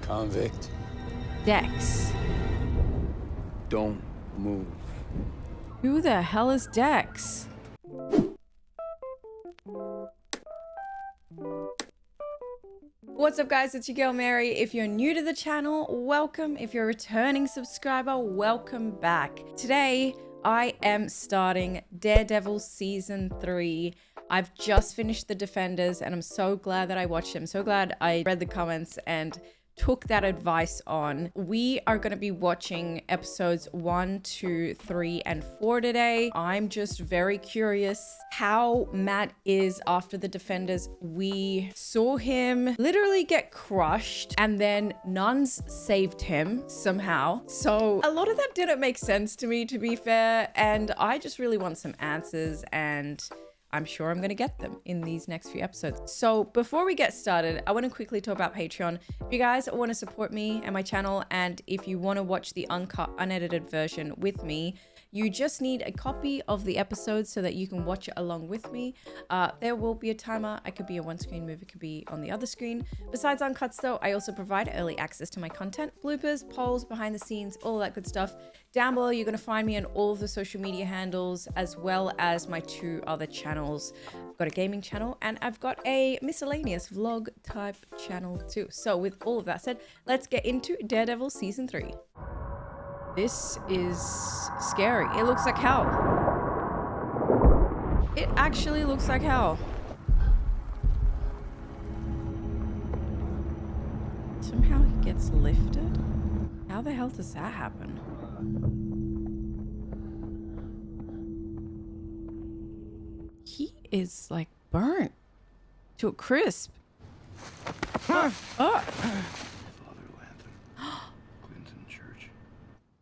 Convict. Dex. Don't move. Who the hell is Dex? What's up, guys? It's your girl Mary. If you're new to the channel, welcome. If you're a returning subscriber, welcome back. Today, I am starting Daredevil Season 3. I've just finished The Defenders, and I'm so glad that I watched them. So glad I read the comments and took that advice on. We are going to be watching episodes 1, 2, 3, and 4 today. I'm just very curious how Matt is after The Defenders. We saw him literally get crushed, and then nuns saved him somehow. So a lot of that didn't make sense to me, to be fair, and I just really want some answers, and I'm sure I'm going to get them in these next few episodes. So before we get started, I want to quickly talk about Patreon. If you guys want to support me and my channel, and if you want to watch the uncut, unedited version with me, you just need a copy of the episode so that you can watch it along with me. There will be a timer. I could be on one screen, move it could be on the other screen. Besides uncuts though, I also provide early access to my content, bloopers, polls, behind the scenes, all that good stuff. Down below, you're going to find me on all of the social media handles, as well as my 2 other channels. I've got a gaming channel and I've got a miscellaneous vlog type channel too. So with all of that said, let's get into Daredevil Season 3. This is scary. It looks like hell. It actually looks like hell. Somehow he gets lifted? How the hell does that happen? He is like burnt to a crisp. Oh.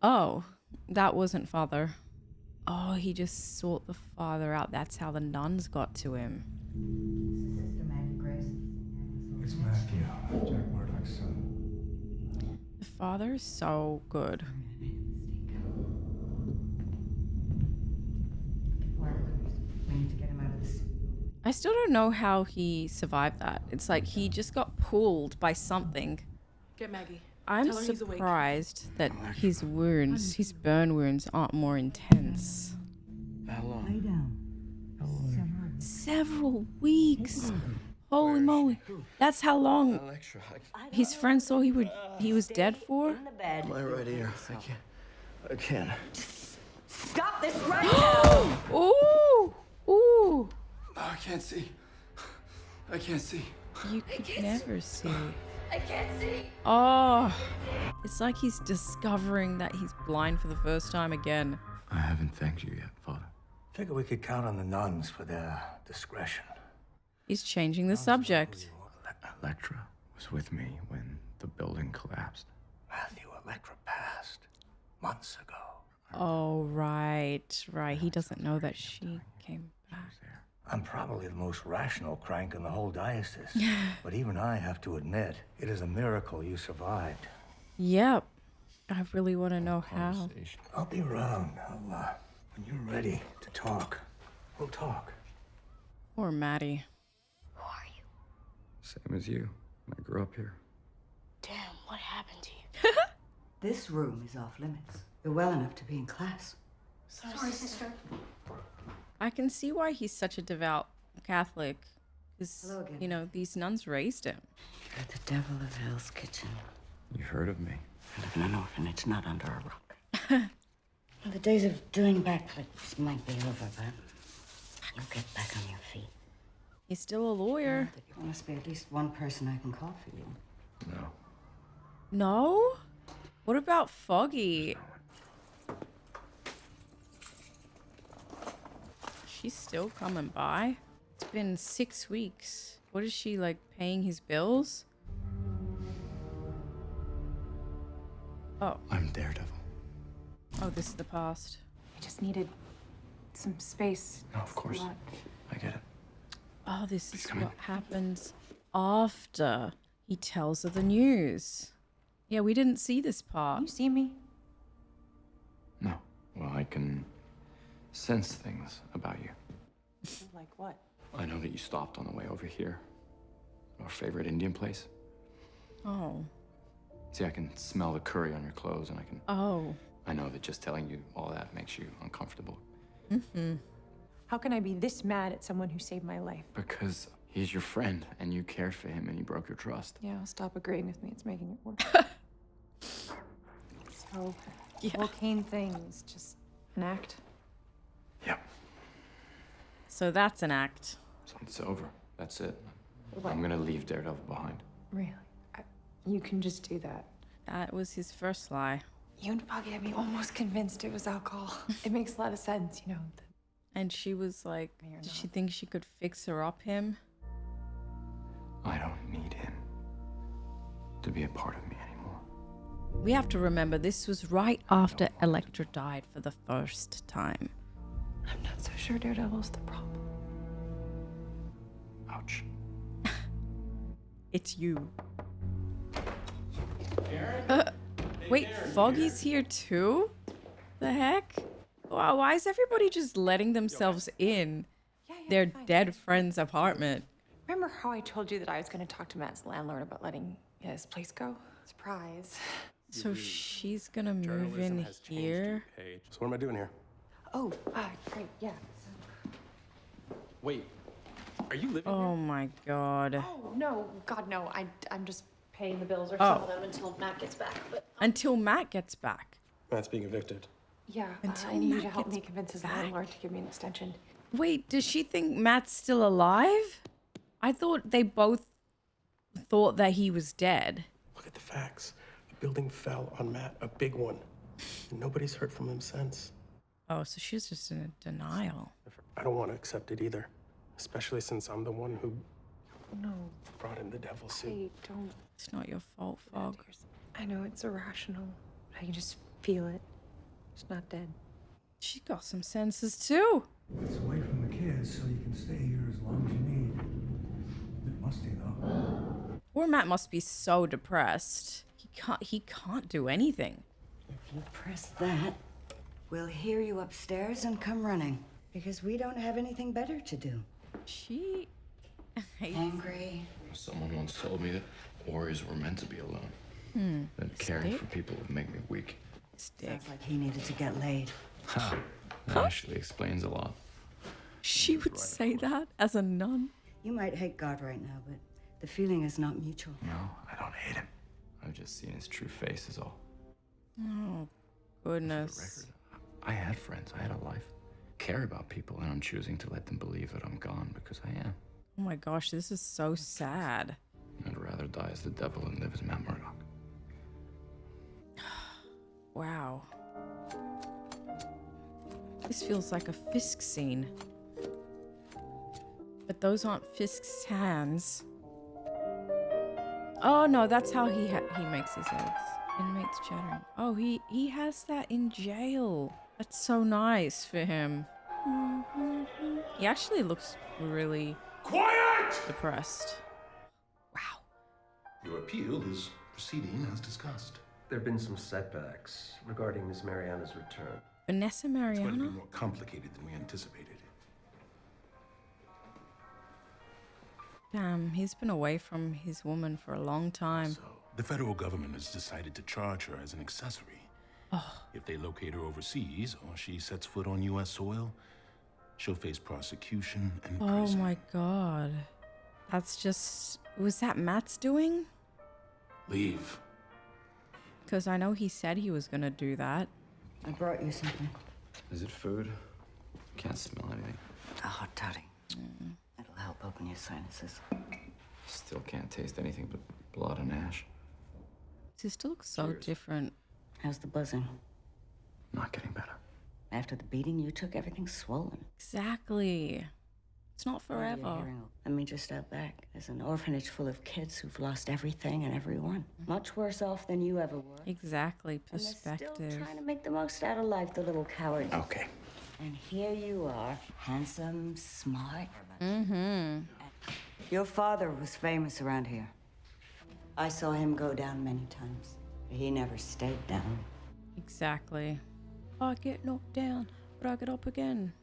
Oh, that wasn't Father. Oh, he just sought the Father out. That's how the nuns got to him. It's Matthew, Jack Murdoch's son. The Father is so good. I still don't know how he survived that. It's like he just got pulled by something. Get Maggie. I'm surprised that his wounds, his burn wounds, aren't more intense. How long? Lay down. Several weeks. Holy moly. That's how long his friends thought he was dead for? In the bed. My right ear. I can't. Stop this right now! Ooh! Ooh! No, I can't see. I can't see. You could never see. I can't see. Oh, it's like he's discovering that he's blind for the first time again. I haven't thanked you yet, Father. Figure we could count on the nuns for their discretion. He's changing the subject. Electra was with me when the building collapsed. Matthew, Electra passed months ago. Oh, right. He doesn't know that she came back. I'm probably the most rational crank in the whole diocese. But even I have to admit, it is a miracle you survived. Yep. I really want to know how. I'll be around. When you're ready to talk, we'll talk. Poor Maddie. Who are you? Same as you. I grew up here. Damn, what happened to you? This room is off limits. You're well enough to be in class. Sorry, sister. I can see why he's such a devout Catholic. Because, Hello again. you know, these nuns raised him. You're the devil of Hell's Kitchen. You heard of me? I live in an orphanage, not under a rock. Well, the days of doing backflips might be over, but you'll get back on your feet. He's still a lawyer. There must be at least one person I can call for you. No. No? What about Foggy? She's still coming by. It's been 6 weeks. What is she, like, paying his bills? Oh. I'm Daredevil. Oh, this is the past. I just needed some space. No, of course. I get it. Oh, this is come in. what happens after he tells her the news. Yeah, we didn't see this part. You see me? No. Well, I can sense things about you. Like what? I know that you stopped on the way over here. Our favorite Indian place. Oh. See, I can smell the curry on your clothes, and I know that just telling you all that makes you uncomfortable. How can I be this mad at someone who saved my life? Because he's your friend, and you cared for him, and he broke your trust. Yeah, stop agreeing with me. It's making it worse. So, the whole Kane thing is just an act. Yep. So that's an act. So it's over. That's it. I'm gonna leave Daredevil behind. Really? You can just do that. That was his first lie. You and Foggy had me almost convinced it was alcohol. It makes a lot of sense, you know. And she was like, You're did not. she think she could fix her up him? I don't need him to be a part of me anymore. We have to remember this was right after Elektra died for the first time. I'm not so sure Daredevil's the problem. Ouch. It's you. Wait, Foggy's here too? The heck? Wow, why is everybody just letting themselves in their fine. dead friend's apartment? Remember how I told you that I was going to talk to Matt's landlord about letting his place go? Surprise. So she's gonna move in here? So what am I doing here? Oh, great, yeah. Wait, are you living Oh my god. Oh, no, God, no. I'm just paying the bills or some of them until Matt gets back. But Until Matt gets back. Matt's being evicted. yeah, Until I need you Matt to help gets me convince his back. landlord to give me an extension. Wait, does she think Matt's still alive? I thought they both thought that he was dead. Look at the facts. The building fell on Matt, a big one. And nobody's heard from him since. Oh, so she's just in denial. I don't want to accept it either, especially since I'm the one who No, brought in the devil suit. hey, don't. It's not your fault, Fog. I know it's irrational. I can just feel it. It's not dead. She got some senses too. It's away from the kids, so you can stay here as long as you need. A bit musty, though. Poor Matt must be so depressed. He can't do anything. If you press that, we'll hear you upstairs and come running. Because we don't have anything better to do. She hates Angry. Someone once told me that warriors were meant to be alone. That caring for people would make me weak. stick. Sounds like he needed to get laid. Ha! That actually explains a lot. She would say that as a nun. You might hate God right now, but the feeling is not mutual. No, I don't hate him. I've just seen his true face is all. Oh, For the goodness. record, I had friends. I had a life. Care about people, and I'm choosing to let them believe that I'm gone because I am. Oh my gosh, this is so sad. I'd rather die as the devil than live as Matt Murdock. Wow. This feels like a Fisk scene. But those aren't Fisk's hands. Oh no, that's how he makes his eggs. Inmates chattering. Oh, he has that in jail. That's so nice for him. He actually looks really depressed. Wow. Your appeal is proceeding as discussed. There have been some setbacks regarding Miss Mariana's return. Vanessa It's going to Mariana? be more complicated than we anticipated. Damn, he's been away from his woman for a long time. So, the federal government has decided to charge her as an accessory. If they locate her overseas or she sets foot on U.S. soil, she'll face prosecution and Oh prison. my god. That's just... Was that Matt's doing? Leave. Because I know he said he was gonna do that. I brought you something. Is it food? Can't smell anything. A hot toddy. It'll help open your sinuses. Still can't taste anything but blood and ash. This still looks so Cheers. different. How's the buzzing? Not getting better. After the beating you took, everything's swollen. Exactly. It's not What are you forever. hearing? I mean, just out back, there's an orphanage full of kids who've lost everything and everyone. Much worse off than you ever were. Exactly. And they're still Perspective. trying to make the most out of life, the little cowards. Okay. And here you are, handsome, smart. Mm-hmm. Your father was famous around here. I saw him go down many times. He never stayed down. Exactly. I get knocked down, but I get up again.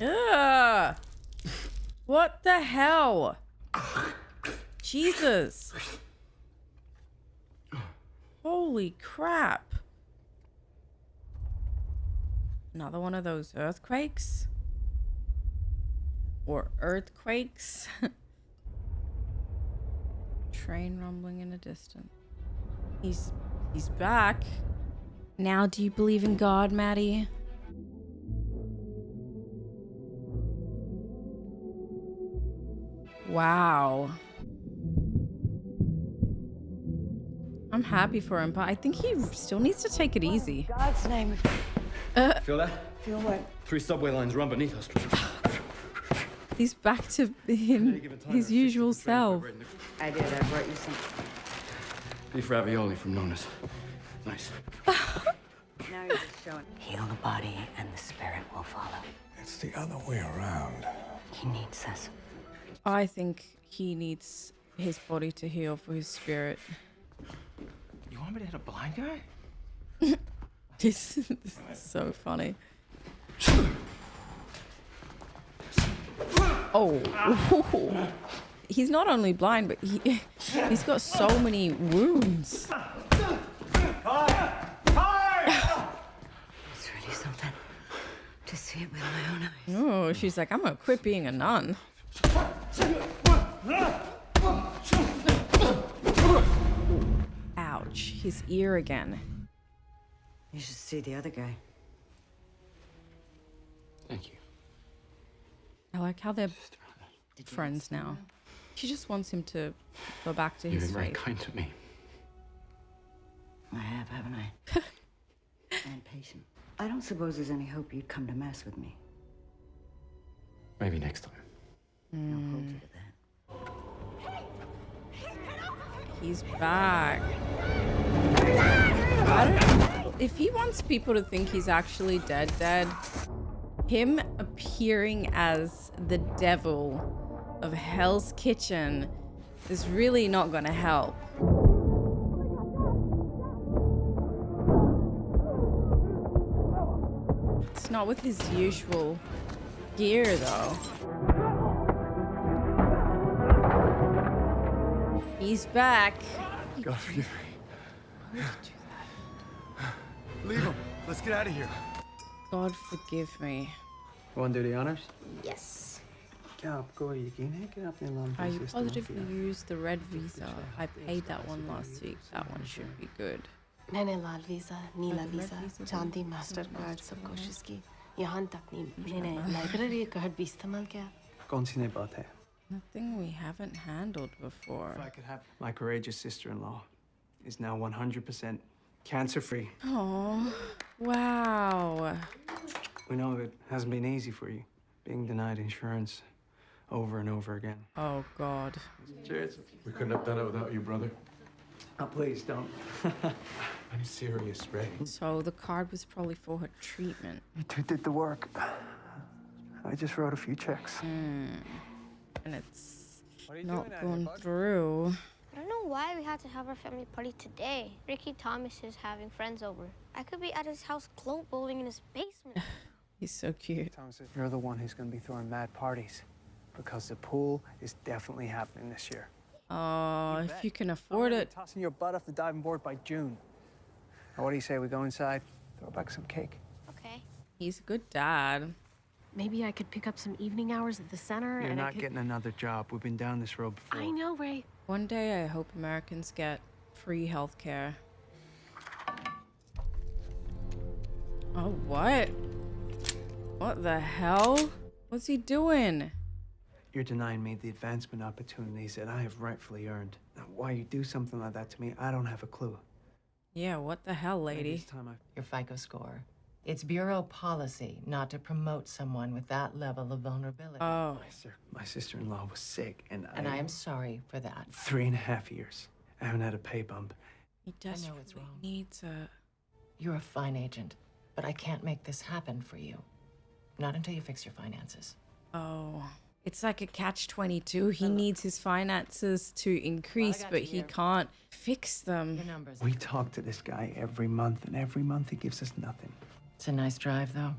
Ugh! What the hell? Jesus. Holy crap. Another one of those earthquakes? Or earthquakes? Train rumbling in the distance. He's back. Now do you believe in God, Maddie? Wow. I'm happy for him, but I think he still needs to take it easy. God's name. Feel that? Feel what? 3 subway lines run beneath us. He's back to him, his usual self. I did. I brought you some. Beef ravioli from Nona's. Nice. Now you're just showing. Heal the body and the spirit will follow. It's the other way around. He needs us. I think he needs his body to heal for his spirit. You want me to hit a blind guy? This is so funny. Oh. He's not only blind, but he's got so many wounds. It's really something to see it with my own eyes. Oh, she's like, I'm gonna quit being a nun. Ouch, his ear again. You should see the other guy. Thank you. I like how they're friends now. She just wants him to go back to You've his been very faith. kind to me. I have, haven't I? And patient. I don't suppose there's any hope you'd come to Mass with me. Maybe next time. I'll hold you to that. He's back. If he wants people to think he's actually dead, him appearing as the devil of Hell's Kitchen is really not gonna help. It's not with his usual gear, though. He's back. God forgive me. Leave him. Let's get out of here. God forgive me. Want to do the honors? Yes. Yeah, go you can Are you positive you used the red visa? I paid that one last week. That one should be good. मैंने लाल visa, नीला red visa, visa, चांदी Mastercard सब कोशिश की यहाँ तक नहीं मैंने library card भी इस्तेमाल किया कौन सी नई बात है? Nothing we haven't handled before. If I could have my courageous sister-in-law is now 100% cancer-free. Oh, wow. We know it hasn't been easy for you, being denied insurance over and over again. Oh, God. Cheers. We couldn't have done it without you, brother. Oh, please don't. I'm serious, Ray. So the card was probably for her treatment. You two did the work. I just wrote a few checks. And it's not gone through. I don't know why we had to have our family party today. Ricky Thomas is having friends over. I could be at his house globe bowling in his basement. He's so cute. Thomas, you're the one who's going to be throwing mad parties because the pool is definitely happening this year. Oh, if you can afford it. Tossing your butt off the diving board by June. Now, what do you say we go inside, throw back some cake? Okay. He's a good dad. Maybe I could pick up some evening hours at the center You're and not getting another job. We've been down this road before. I know, Ray. One day I hope Americans get free healthcare. Oh, what? What the hell? What's he doing? You're denying me the advancement opportunities that I have rightfully earned. Now, why you do something like that to me, I don't have a clue. Yeah, what the hell, lady? This time Your FICO score. It's bureau policy not to promote someone with that level of vulnerability. Oh. My sister-in-law was sick, and I am sorry for that. 3.5 years. I haven't had a pay bump. He desperately needs a... You're a fine agent, but I can't make this happen for you. Not until you fix your finances. Oh. It's like a catch-22. He needs his finances to increase, but he can't fix them. We talk to this guy every month, and every month he gives us nothing. It's a nice drive, though.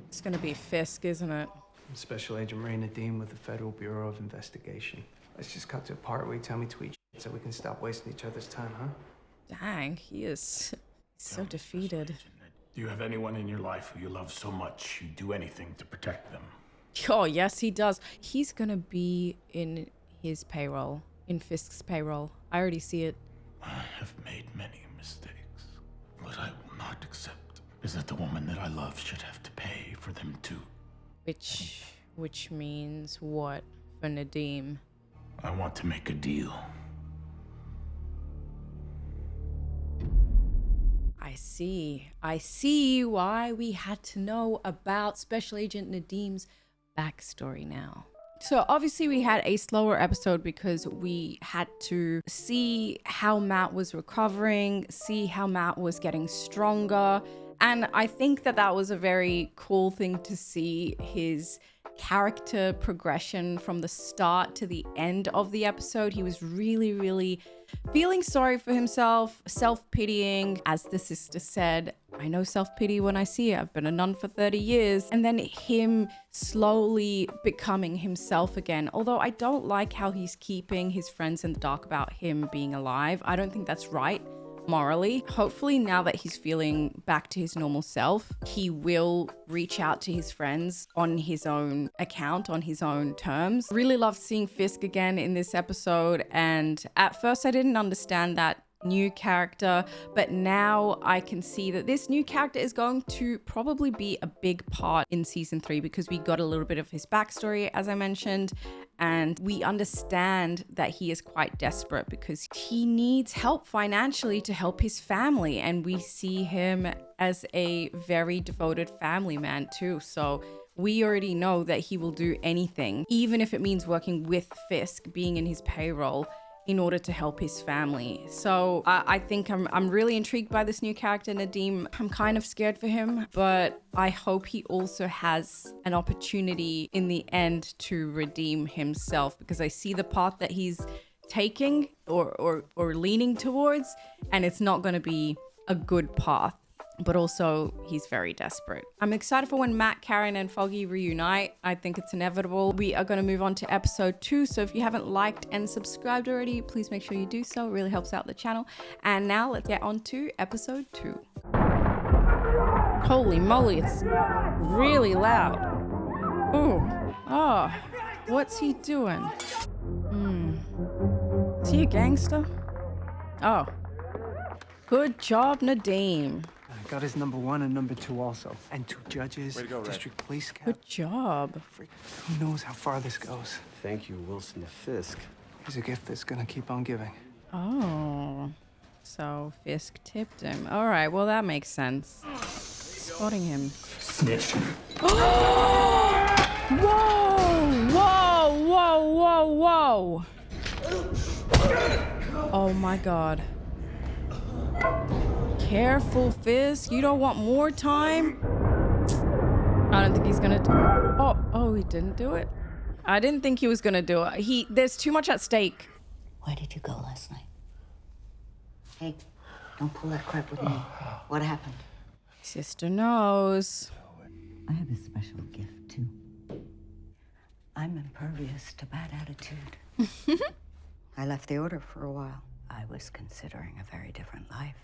It's gonna be Fisk, isn't it? I'm Special Agent Ray Nadeem with the Federal Bureau of Investigation. Let's just cut to a part where you tell me to eat shit. So we can stop wasting each other's time, huh? Dang, he is so defeated. Do you have anyone in your life who you love so much you'd do anything to protect them? Oh, yes, he does. He's gonna be in his payroll, in Fisk's payroll. I already see it. I have made many mistakes. What I will not accept is that the woman that I love should have to pay for them too. Which means what for Nadim? I want to make a deal. I see why we had to know about Special Agent Nadim's backstory now. So obviously we had a slower episode because we had to see how Matt was recovering, see how Matt was getting stronger. And I think that that was a very cool thing to see, his character progression from the start to the end of the episode. He was really feeling sorry for himself, self-pitying. As the sister said, I know self-pity when I see it. I've been a nun for 30 years. And then him slowly becoming himself again. Although I don't like how he's keeping his friends in the dark about him being alive. I don't think that's right morally. Hopefully now that he's feeling back to his normal self, he will reach out to his friends on his own account, on his own terms. Really loved seeing Fisk again in this episode, and at first I didn't understand that new character, but now I can see that this new character is going to probably be a big part in season 3 because we got a little bit of his backstory, as I mentioned, and we understand that he is quite desperate because he needs help financially to help his family, and we see him as a very devoted family man too. So we already know that he will do anything, even if it means working with Fisk, being in his payroll, in order to help his family. So I think I'm really intrigued by this new character, Nadim. I'm kind of scared for him, but I hope he also has an opportunity in the end to redeem himself, because I see the path that he's taking or leaning towards, and it's not going to be a good path. But also he's very desperate. I'm excited for when Matt, Karen, and Foggy reunite. I think it's inevitable. We are going to move on to episode 2. So if you haven't liked and subscribed already, please make sure you do so. It really helps out the channel. And now let's get on to episode 2. Holy moly, it's really loud. Oh, what's he doing? Is he a gangster? Oh, good job, Nadim. Got his number 1 and number 2 also. And 2 judges, district police cap. Good job. Who knows how far this goes? Thank you, Wilson to Fisk. Here's a gift that's gonna keep on giving. Oh, so Fisk tipped him. All right, well, that makes sense. Spotting him. Snitch. Whoa! Oh my God. Careful, Fisk. You don't want more time? I don't think he's gonna do it. Oh, he didn't do it? I didn't think he was gonna do it. There's too much at stake. Where did you go last night? Hey, don't pull that crap with me. What happened? Sister knows. I have a special gift, too. I'm impervious to bad attitude. I left the order for a while. I was considering a very different life.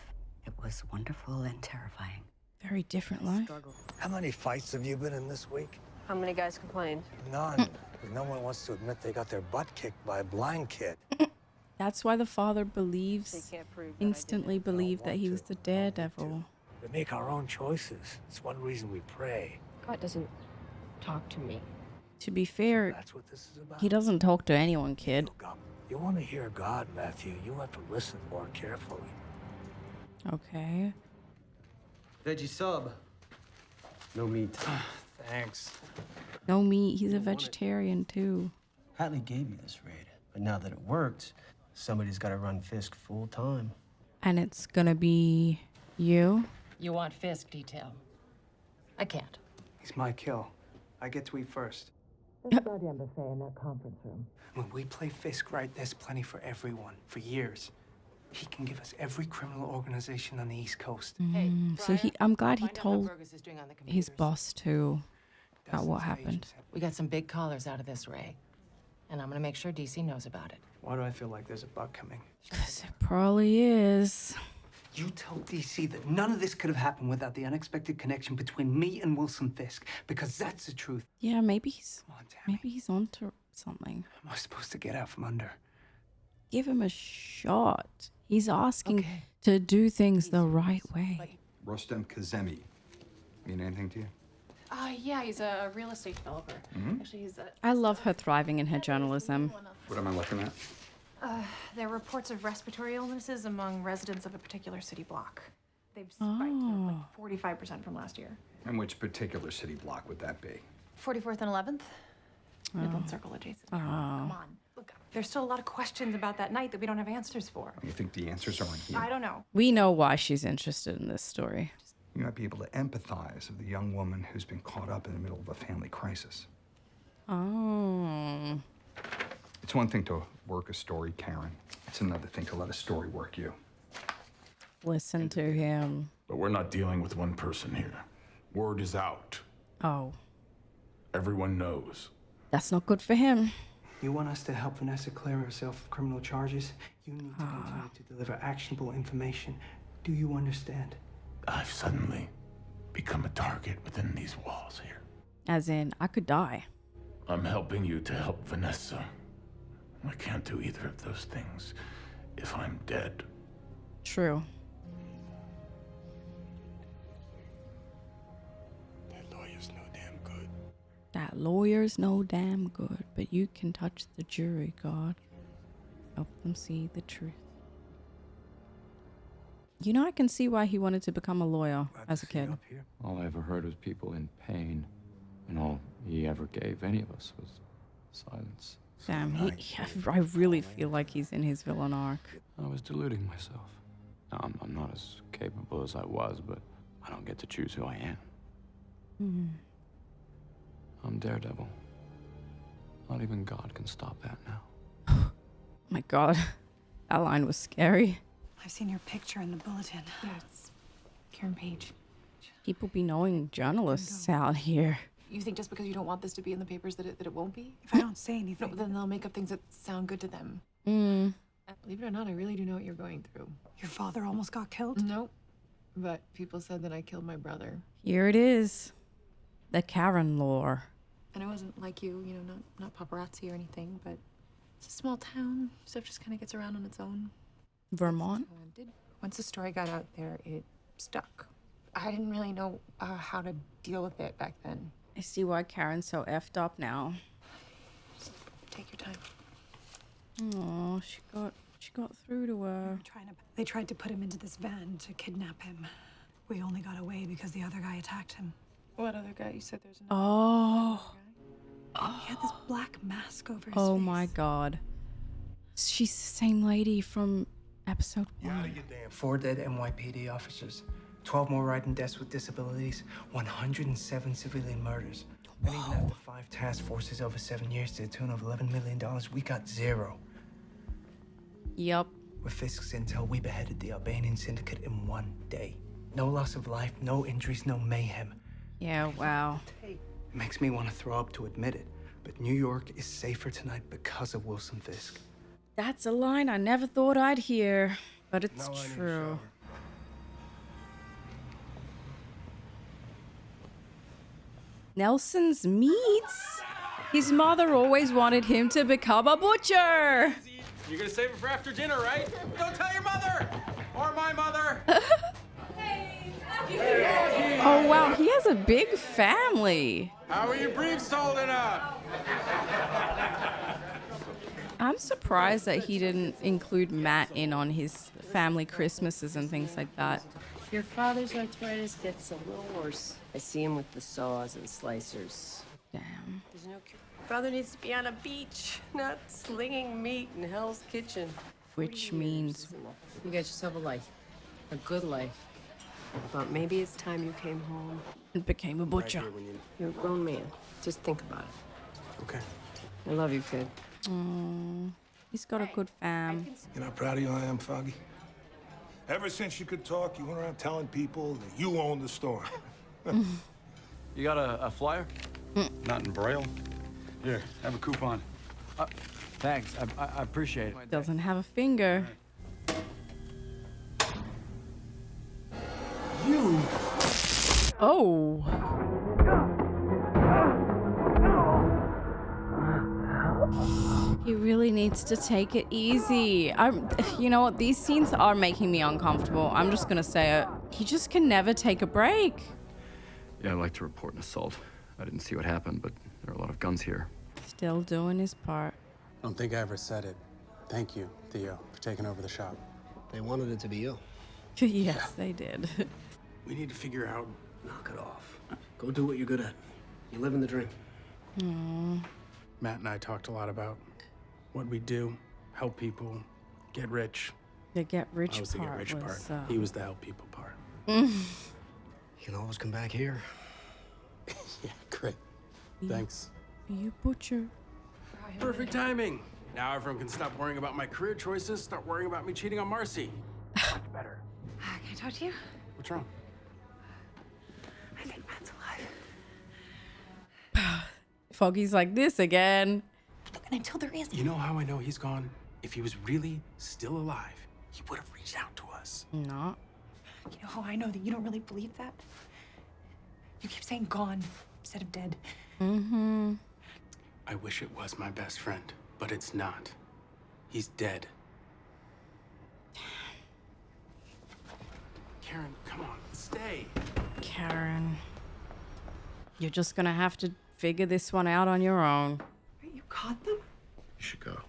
It was wonderful and terrifying. Very different life. How many fights have you been in this week? How many guys complained? None. No one wants to admit they got their butt kicked by a blind kid. That's why the father instantly believed that he was the Daredevil. We make our own choices. It's one reason we pray. God doesn't talk to me. To be fair, That's what this is about. he doesn't talk to anyone, kid. You want to hear God, Matthew, you have to listen more carefully. Okay. Veggie sub. No meat. Thanks. No meat. He's a vegetarian, too. Hatley gave you this raid, but now that it worked, somebody's got to run Fisk full time. And it's gonna be you? You want Fisk detail? I can't. He's my kill. I get to eat first. There's a goddamn buffet in that conference room. When we play Fisk right, there's plenty for everyone, for years. He can give us every criminal organization on the East Coast. So I'm glad he told his boss too about what happened. We got some big callers out of this, Ray. And I'm gonna make sure DC knows about it. Why do I feel like there's a bug coming? 'Cause it probably is. You tell DC that none of this could have happened without the unexpected connection between me and Wilson Fisk, because that's the truth. Yeah, maybe he's onto something. Am I supposed to get out from under? Give him a shot. He's asking to do things the right way. Rostem Kazemi. Mean anything to you? Yeah, he's a real estate developer. Actually, he's a... I love her thriving in her journalism. What am I looking at? There are reports of respiratory illnesses among residents of a particular city block. They've spiked like 45% from last year. And which particular city block would that be? 44th and 11th? Midland Circle adjacent. Come on. Look, there's still a lot of questions about that night that we don't have answers for. You think the answers are in here? I don't know. We know why she's interested in this story. You might be able to empathize with the young woman who's been caught up in the middle of a family crisis. Oh. It's one thing to work a story, Karen. It's another thing to let a story work you. Listen to him. But we're not dealing with one person here. Word is out. Oh. Everyone knows. That's not good for him. You want us to help Vanessa clear herself of criminal charges? You need to continue to deliver actionable information. Do you understand? I've suddenly become a target within these walls here. As in, I could die. I'm helping you to help Vanessa. I can't do either of those things if I'm dead. True. That lawyer's no damn good. That lawyer's no damn good, but you can touch the jury, God. Help them see the truth. You know, I can see why he wanted to become a lawyer as a kid. All I ever heard was people in pain, and all he ever gave any of us was silence. Damn, I really feel like he's in his villain arc. I was deluding myself. Now, I'm not as capable as I was, but I don't get to choose who I am. I'm Daredevil. Not even God can stop that now. My God, that line was scary. I've seen your picture in the bulletin. Yeah, it's Karen Page. People be knowing journalists out here. You think just because you don't want this to be in the papers that it won't be? If I don't say anything. No, then they'll make up things that sound good to them. Believe it or not, I really do know what you're going through. Your father almost got killed? Nope. But people said that I killed my brother. Here it is. The Karen lore. And I wasn't like you know, not paparazzi or anything, but it's a small town. Stuff just kind of gets around on its own. Vermont? Once the story got out there, it stuck. I didn't really know how to deal with it back then. I see why Karen's so effed up now. Just take your time. Oh, she got through to her. They tried to put him into this van to kidnap him. We only got away because the other guy attacked him. What other guy? You said there's another He had this black mask over his face. Oh my God. She's the same lady from episode 1. 4 dead NYPD officers, 12 more riding deaths with disabilities, 107 civilian murders. And even after 5 task forces over 7 years to the tune of $11 million, we got 0. Yup. With Fisk's intel, we beheaded the Albanian syndicate in 1 day. No loss of life, no injuries, no mayhem. Yeah, wow. It makes me want to throw up to admit it, but New York is safer tonight because of Wilson Fisk. That's a line I never thought I'd hear, but it's true. Nelson's meats? His mother always wanted him to become a butcher. You're gonna save it for after dinner, right? Don't tell your mother! Or my mother! Oh wow, he has a big family. How are your briefs holding up? I'm surprised that he didn't include Matt in on his family Christmases and things like that. Your father's arthritis gets a little worse. I see him with the saws and slicers. Damn. There's no cure. Father needs to be on a beach, not slinging meat in Hell's Kitchen. Which means... You got yourself a life. A good life. But maybe it's time you came home. And became a butcher. You're a grown man. Just think about it. Okay. I love you, kid. He's got a good fam. You know how proud of you I am, Foggy? Ever since you could talk, you went around telling people that you owned the store. You got a flyer? Not in Braille. Here, have a coupon. Thanks. I appreciate it. Doesn't have a finger. You. Oh. He really needs to take it easy. You know what? These scenes are making me uncomfortable. I'm just gonna say it. He just can never take a break. Yeah, I'd like to report an assault. I didn't see what happened, but there are a lot of guns here. Still doing his part. I don't think I ever said it. Thank you, Theo, for taking over the shop. They wanted it to be you. Yes, they did. We need to figure out. Knock it off. Go do what you're good at. You live in the dream. Aww. Matt and I talked a lot about what we do, help people, get rich. The get rich I was the part get rich was, part. He was the help people part. You can always come back here. Yeah, great. Thanks. You butcher. Perfect timing. Now everyone can stop worrying about my career choices, start worrying about me cheating on Marcy. Much better. Can I talk to you? What's wrong? I think Matt's alive. Foggy's like this again. Look, and until there is. You know how I know he's gone? If he was really still alive, he would have reached out to us. Not. You know how I know that you don't really believe that? You keep saying gone instead of dead. Mm-hmm. I wish it was my best friend, but it's not. He's dead. Karen, come on, stay. Karen. You're just gonna have to figure this one out on your own. You caught them? You should go.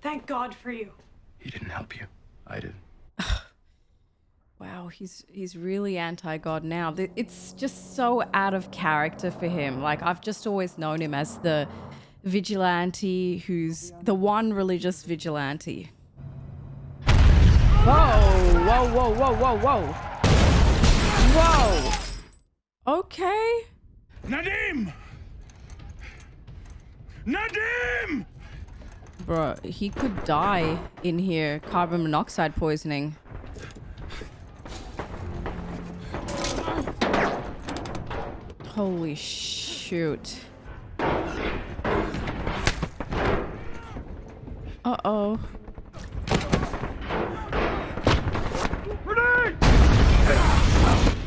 Thank God for you. He didn't help you. I did. Wow, he's really anti-God now. It's just so out of character for him. Like, I've just always known him as the vigilante who's the one religious vigilante. Whoa, whoa, whoa, whoa, whoa, whoa. Whoa. Okay. Nadim! Nadim! Bro, he could die in here. Carbon monoxide poisoning. Holy shoot. Uh-oh.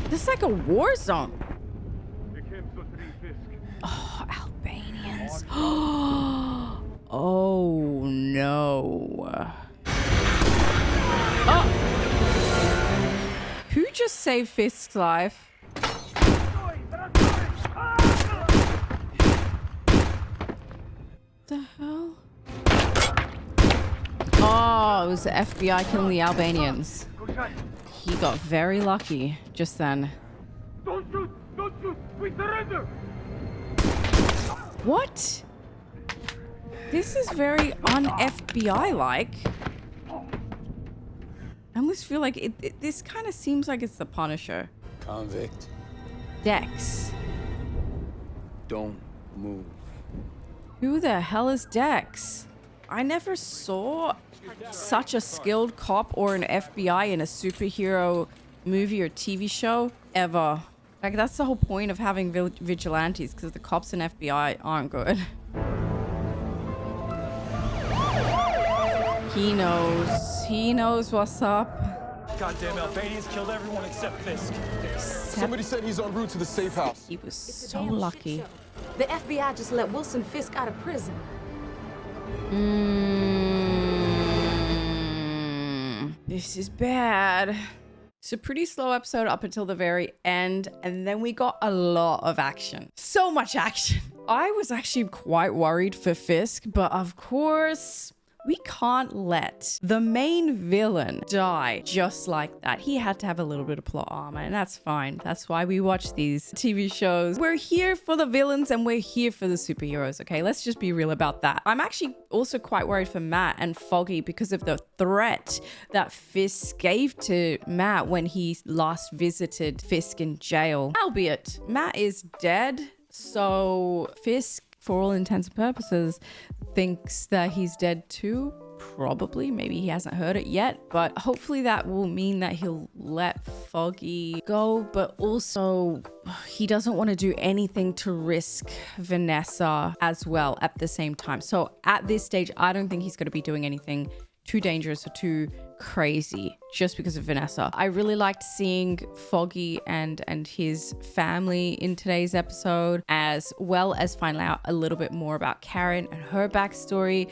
This is like a war zone. Oh, Albanians. Oh, no. Oh! Who just saved Fisk's life? The hell? Oh, it was the FBI killing the Albanians. He got very lucky just then. Don't shoot! Don't shoot! We surrender! What? This is very un-FBI-like. I almost feel like this kind of seems like it's the Punisher. Convict. Dex. Don't move. Who the hell is Dex? I never saw such a skilled cop or an FBI in a superhero movie or TV show ever. Like, that's the whole point of having vigilantes, because the cops and FBI aren't good. He knows what's up. Goddamn Albanians killed everyone except Fisk. Somebody said he's en route to the safe house. He was so lucky. The FBI just let Wilson Fisk out of prison. This is bad. It's a pretty slow episode up until the very end, and then we got a lot of action. So much action. I was actually quite worried for Fisk, but of course, we can't let the main villain die just like that. He had to have a little bit of plot armor, and that's fine. That's why we watch these TV shows. We're here for the villains and we're here for the superheroes, okay? Let's just be real about that. I'm actually also quite worried for Matt and Foggy because of the threat that Fisk gave to Matt when he last visited Fisk in jail. Albeit, Matt is dead, so Fisk, for all intents and purposes, thinks that he's dead too, probably. Maybe he hasn't heard it yet, but hopefully that will mean that he'll let Foggy go, but also he doesn't want to do anything to risk Vanessa as well at the same time. So at this stage, I don't think he's going to be doing anything too dangerous or too crazy just because of Vanessa. I really liked seeing Foggy and his family in today's episode, as well as finding out a little bit more about Karen and her backstory.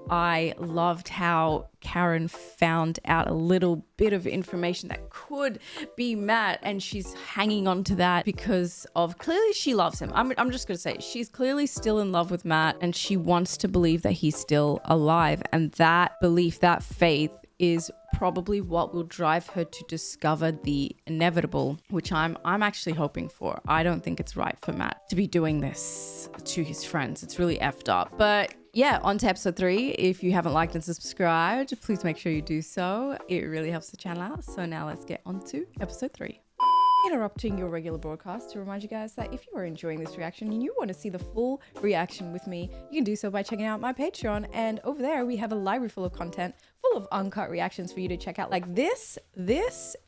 I loved how Karen found out a little bit of information that could be Matt, and she's hanging on to that because of, clearly she loves him. I'm just gonna say she's clearly still in love with Matt, and she wants to believe that he's still alive, and that belief, that faith, is probably what will drive her to discover the inevitable, which I'm actually hoping for. I don't think it's right for Matt to be doing this to his friends. It's really effed up. But yeah, on to episode 3. If you haven't liked and subscribed, please make sure you do so. It really helps the channel out. So now let's get on to episode 3. Interrupting your regular broadcast to remind you guys that if you are enjoying this reaction and you want to see the full reaction with me, you can do so by checking out my Patreon. And over there, we have a library full of content, full of uncut reactions for you to check out, like this,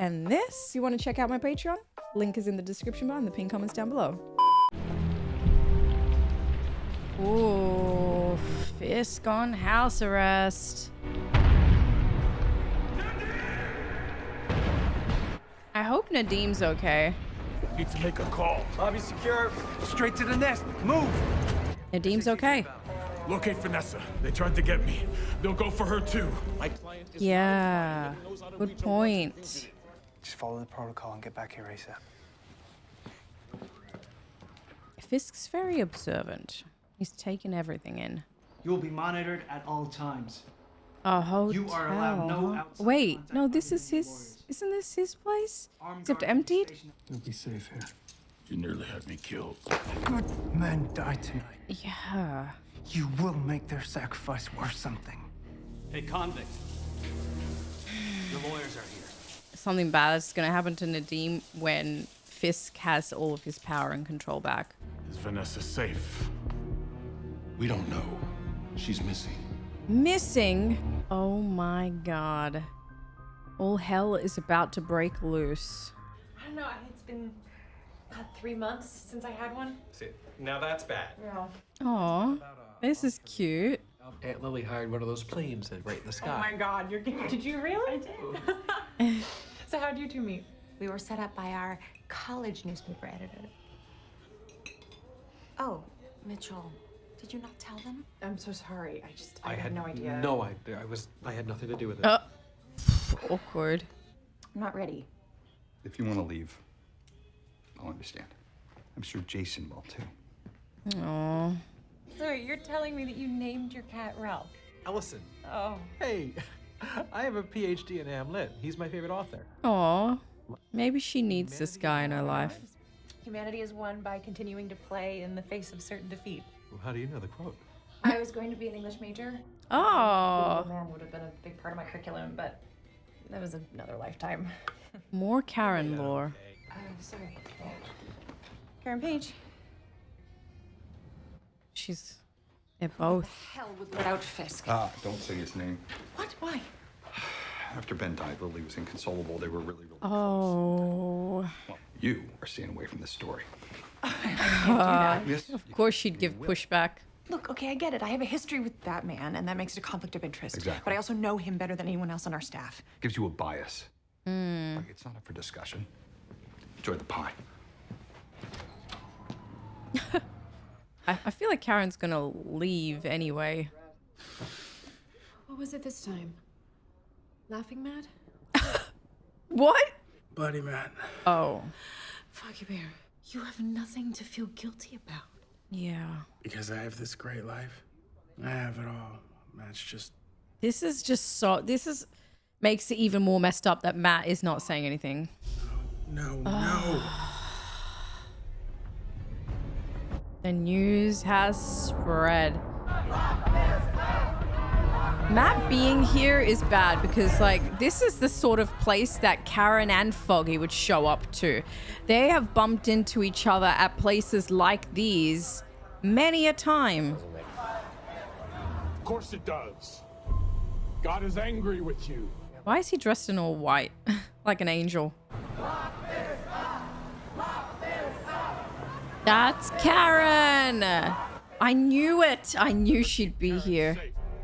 and this. If you want to check out my Patreon, link is in the description bar and the pinned comments down below. Ooh, Fisk on house arrest. I hope Nadim's okay. Need to make a call. Lobby secure. Straight to the nest. Move. Nadim's okay. Locate Vanessa. They tried to get me. They'll go for her too. My client is Yeah, good point. Just follow the protocol and get back here ASAP. Fisk's very observant. He's taken everything in. You will be monitored at all times. A hotel. You are allowed no outside Wait, contact no, with this is his. lawyers. Isn't this his place? Armed Except guards emptied? stationed- You'll be safe here. You nearly had me killed. Good men die tonight. Yeah. You will make their sacrifice worth something. Hey, convict. Your lawyers are here. Something bad is going to happen to Nadim when Fisk has all of his power and control back. Is Vanessa safe? We don't know. She's missing. Missing? Oh my god. All hell is about to break loose. I don't know. It's been about 3 months since I had one. See, now that's bad. Yeah. Aw, this is cute. Aunt Lily hired one of those planes that right in the sky. Oh my God, you're kidding. Did you really? I did. So how'd you two meet? We were set up by our college newspaper editor. Oh, Mitchell, did you not tell them? I'm so sorry. I had no idea. No idea. I had nothing to do with it. Awkward. I'm not ready. If you want to leave, I'll understand. I'm sure Jason will too. Aww. So you're telling me that you named your cat Ralph? Ellison. Oh. Hey, I have a PhD in Am Lit. He's my favorite author. Aw. Maybe she needs this guy in her life. Humanity is won by continuing to play in the face of certain defeat. Well, how do you know the quote? I was going to be an English major. Oh. Man would have been a big part of my curriculum, but that was another lifetime. More Karen lore. Sorry. Karen Page. They're both. Hell would let out Fisk. Don't say his name. What? Why? After Ben died, Lily was inconsolable. They were really Oh. well, you are staying away from this story. Of course she'd give pushback. Look, okay, I get it. I have a history with that man, and that makes it a conflict of interest. Exactly. But I also know him better than anyone else on our staff. Gives you a bias. Hmm. Like, it's not up for discussion. Enjoy the pie. I feel like Karen's gonna leave anyway. What was it this time? Laughing Mad? What? Bloody man. Oh. Foggy Bear, you have nothing to feel guilty about. Yeah. Because I have this great life. I have it all. That's just... This is just so... makes it even more messed up that Matt is not saying anything. No. The news has spread. Matt being here is bad because, like, this is the sort of place that Karen and Foggy would show up to. They have bumped into each other at places like these many a time. Of course it does. God is angry with you. Why is he dressed in all white? Like an angel. That's Karen! I knew it! I knew she'd be here.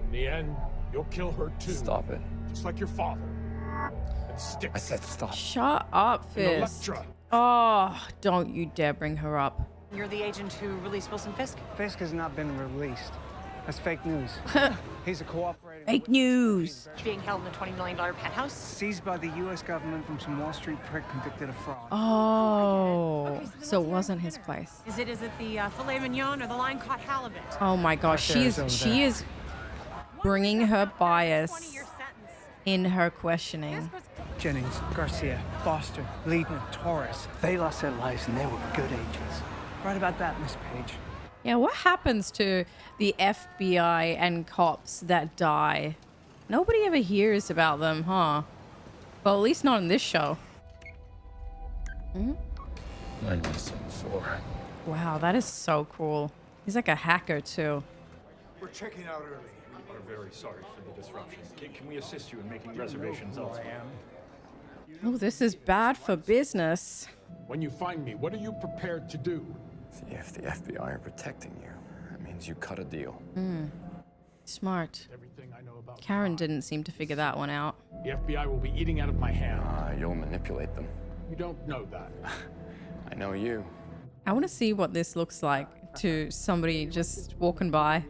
In the end, you'll kill her too. Stop it. Just like your father. And stick. I said stop. Shut up, Fisk. Oh, don't you dare bring her up. You're the agent who released Wilson Fisk? Fisk has not been released. That's fake news. He's a cooperating. Fake news. Being held in a $20 million penthouse? Seized by the U.S. government from some Wall Street prick convicted of fraud. Oh, so it wasn't his place. Is it the filet mignon or the line-caught halibut? Oh my gosh, she is bringing her bias in her questioning. Jennings, Garcia, Foster, Liebman, Torres. They lost their lives and they were good agents. Right about that, Miss Page. Yeah, what happens to the FBI and cops that die? Nobody ever hears about them, huh? Well, at least not in this show. 9174. Wow, that is so cool. He's like a hacker, too. We're checking out early. We're very sorry for the disruption. Can we assist you in making reservations elsewhere? Oh, this is bad for business. When you find me, what are you prepared to do? See, if the FBI are protecting you, that means you cut a deal. Smart. Everything I know about Karen didn't seem to figure that one out. the FBI will be eating out of my hand. You'll manipulate them. You don't know that. I know you. I want to see what this looks like to somebody just walking by.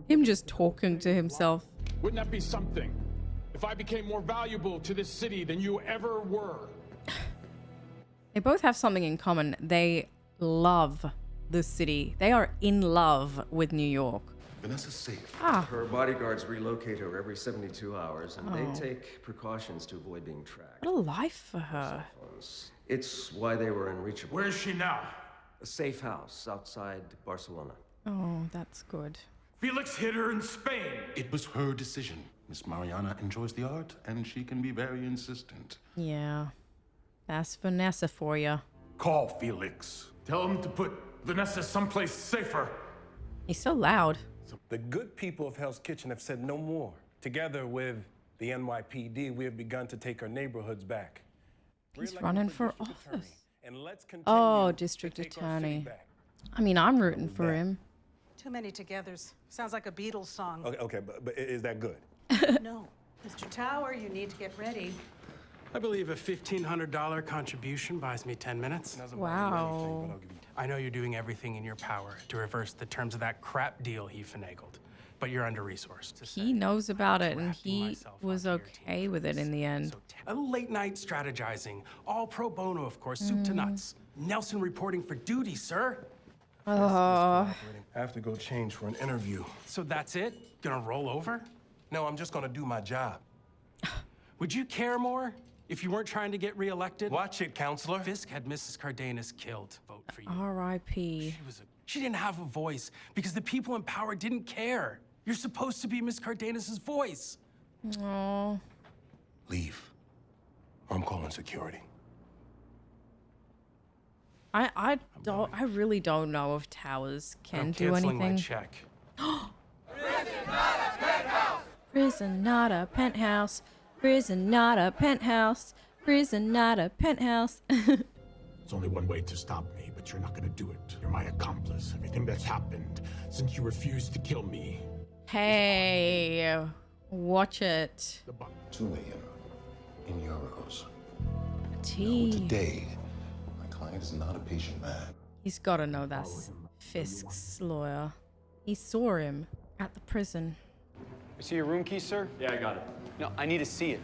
Him just talking to himself. Wouldn't that be something? If I became more valuable to this city than you ever were. They both have something in common. They love the city. They are in love with New York. Vanessa's safe. Her bodyguards relocate her every 72 hours, and they take precautions to avoid being tracked. What a life for her. It's why they were unreachable. Where is she now? A safe house outside Barcelona. Oh, that's good. Felix hid her in Spain. It was her decision. Miss Mariana enjoys the art, and she can be very insistent. Yeah. That's Vanessa for you. Call Felix. Tell him to put Vanessa someplace safer. He's so loud. The good people of Hell's Kitchen have said no more. Together with the NYPD, we have begun to take our neighborhoods back. He's running for office. Oh, district attorney. I mean, I'm rooting for him. Too many togethers. Sounds like a Beatles song. Okay, but is that good? No. Mr. Tower, you need to get ready. I believe a $1,500 contribution buys me 10 minutes. Wow. I know you're doing everything in your power to reverse the terms of that crap deal he finagled, but you're under-resourced. He knows about it, and he was okay with it in the end. A late night strategizing, all pro bono, of course, soup to nuts. Nelson reporting for duty, sir. I have to go change for an interview. So that's it? Gonna roll over? No, I'm just gonna do my job. Would you care more if you weren't trying to get reelected? Watch it, counselor. Fisk had Mrs. Cardenas killed. Vote for you. R.I.P. She didn't have a voice because the people in power didn't care. You're supposed to be Miss Cardenas' voice. Oh. Leave. I'm calling security. I really don't know if Towers can do anything. My check. Prison, not a penthouse. Prison, not a penthouse. Prison, not a penthouse. There's only one way to stop me, but you're not gonna do it. You're my accomplice. Everything that's happened since you refused to kill me. Hey, watch it. 2 million in euros. Tea. Today, my client is not a patient man. He's got to know that's Fisk's lawyer. He saw him at the prison. You see your room key, sir? Yeah, I got it. No, I need to see it.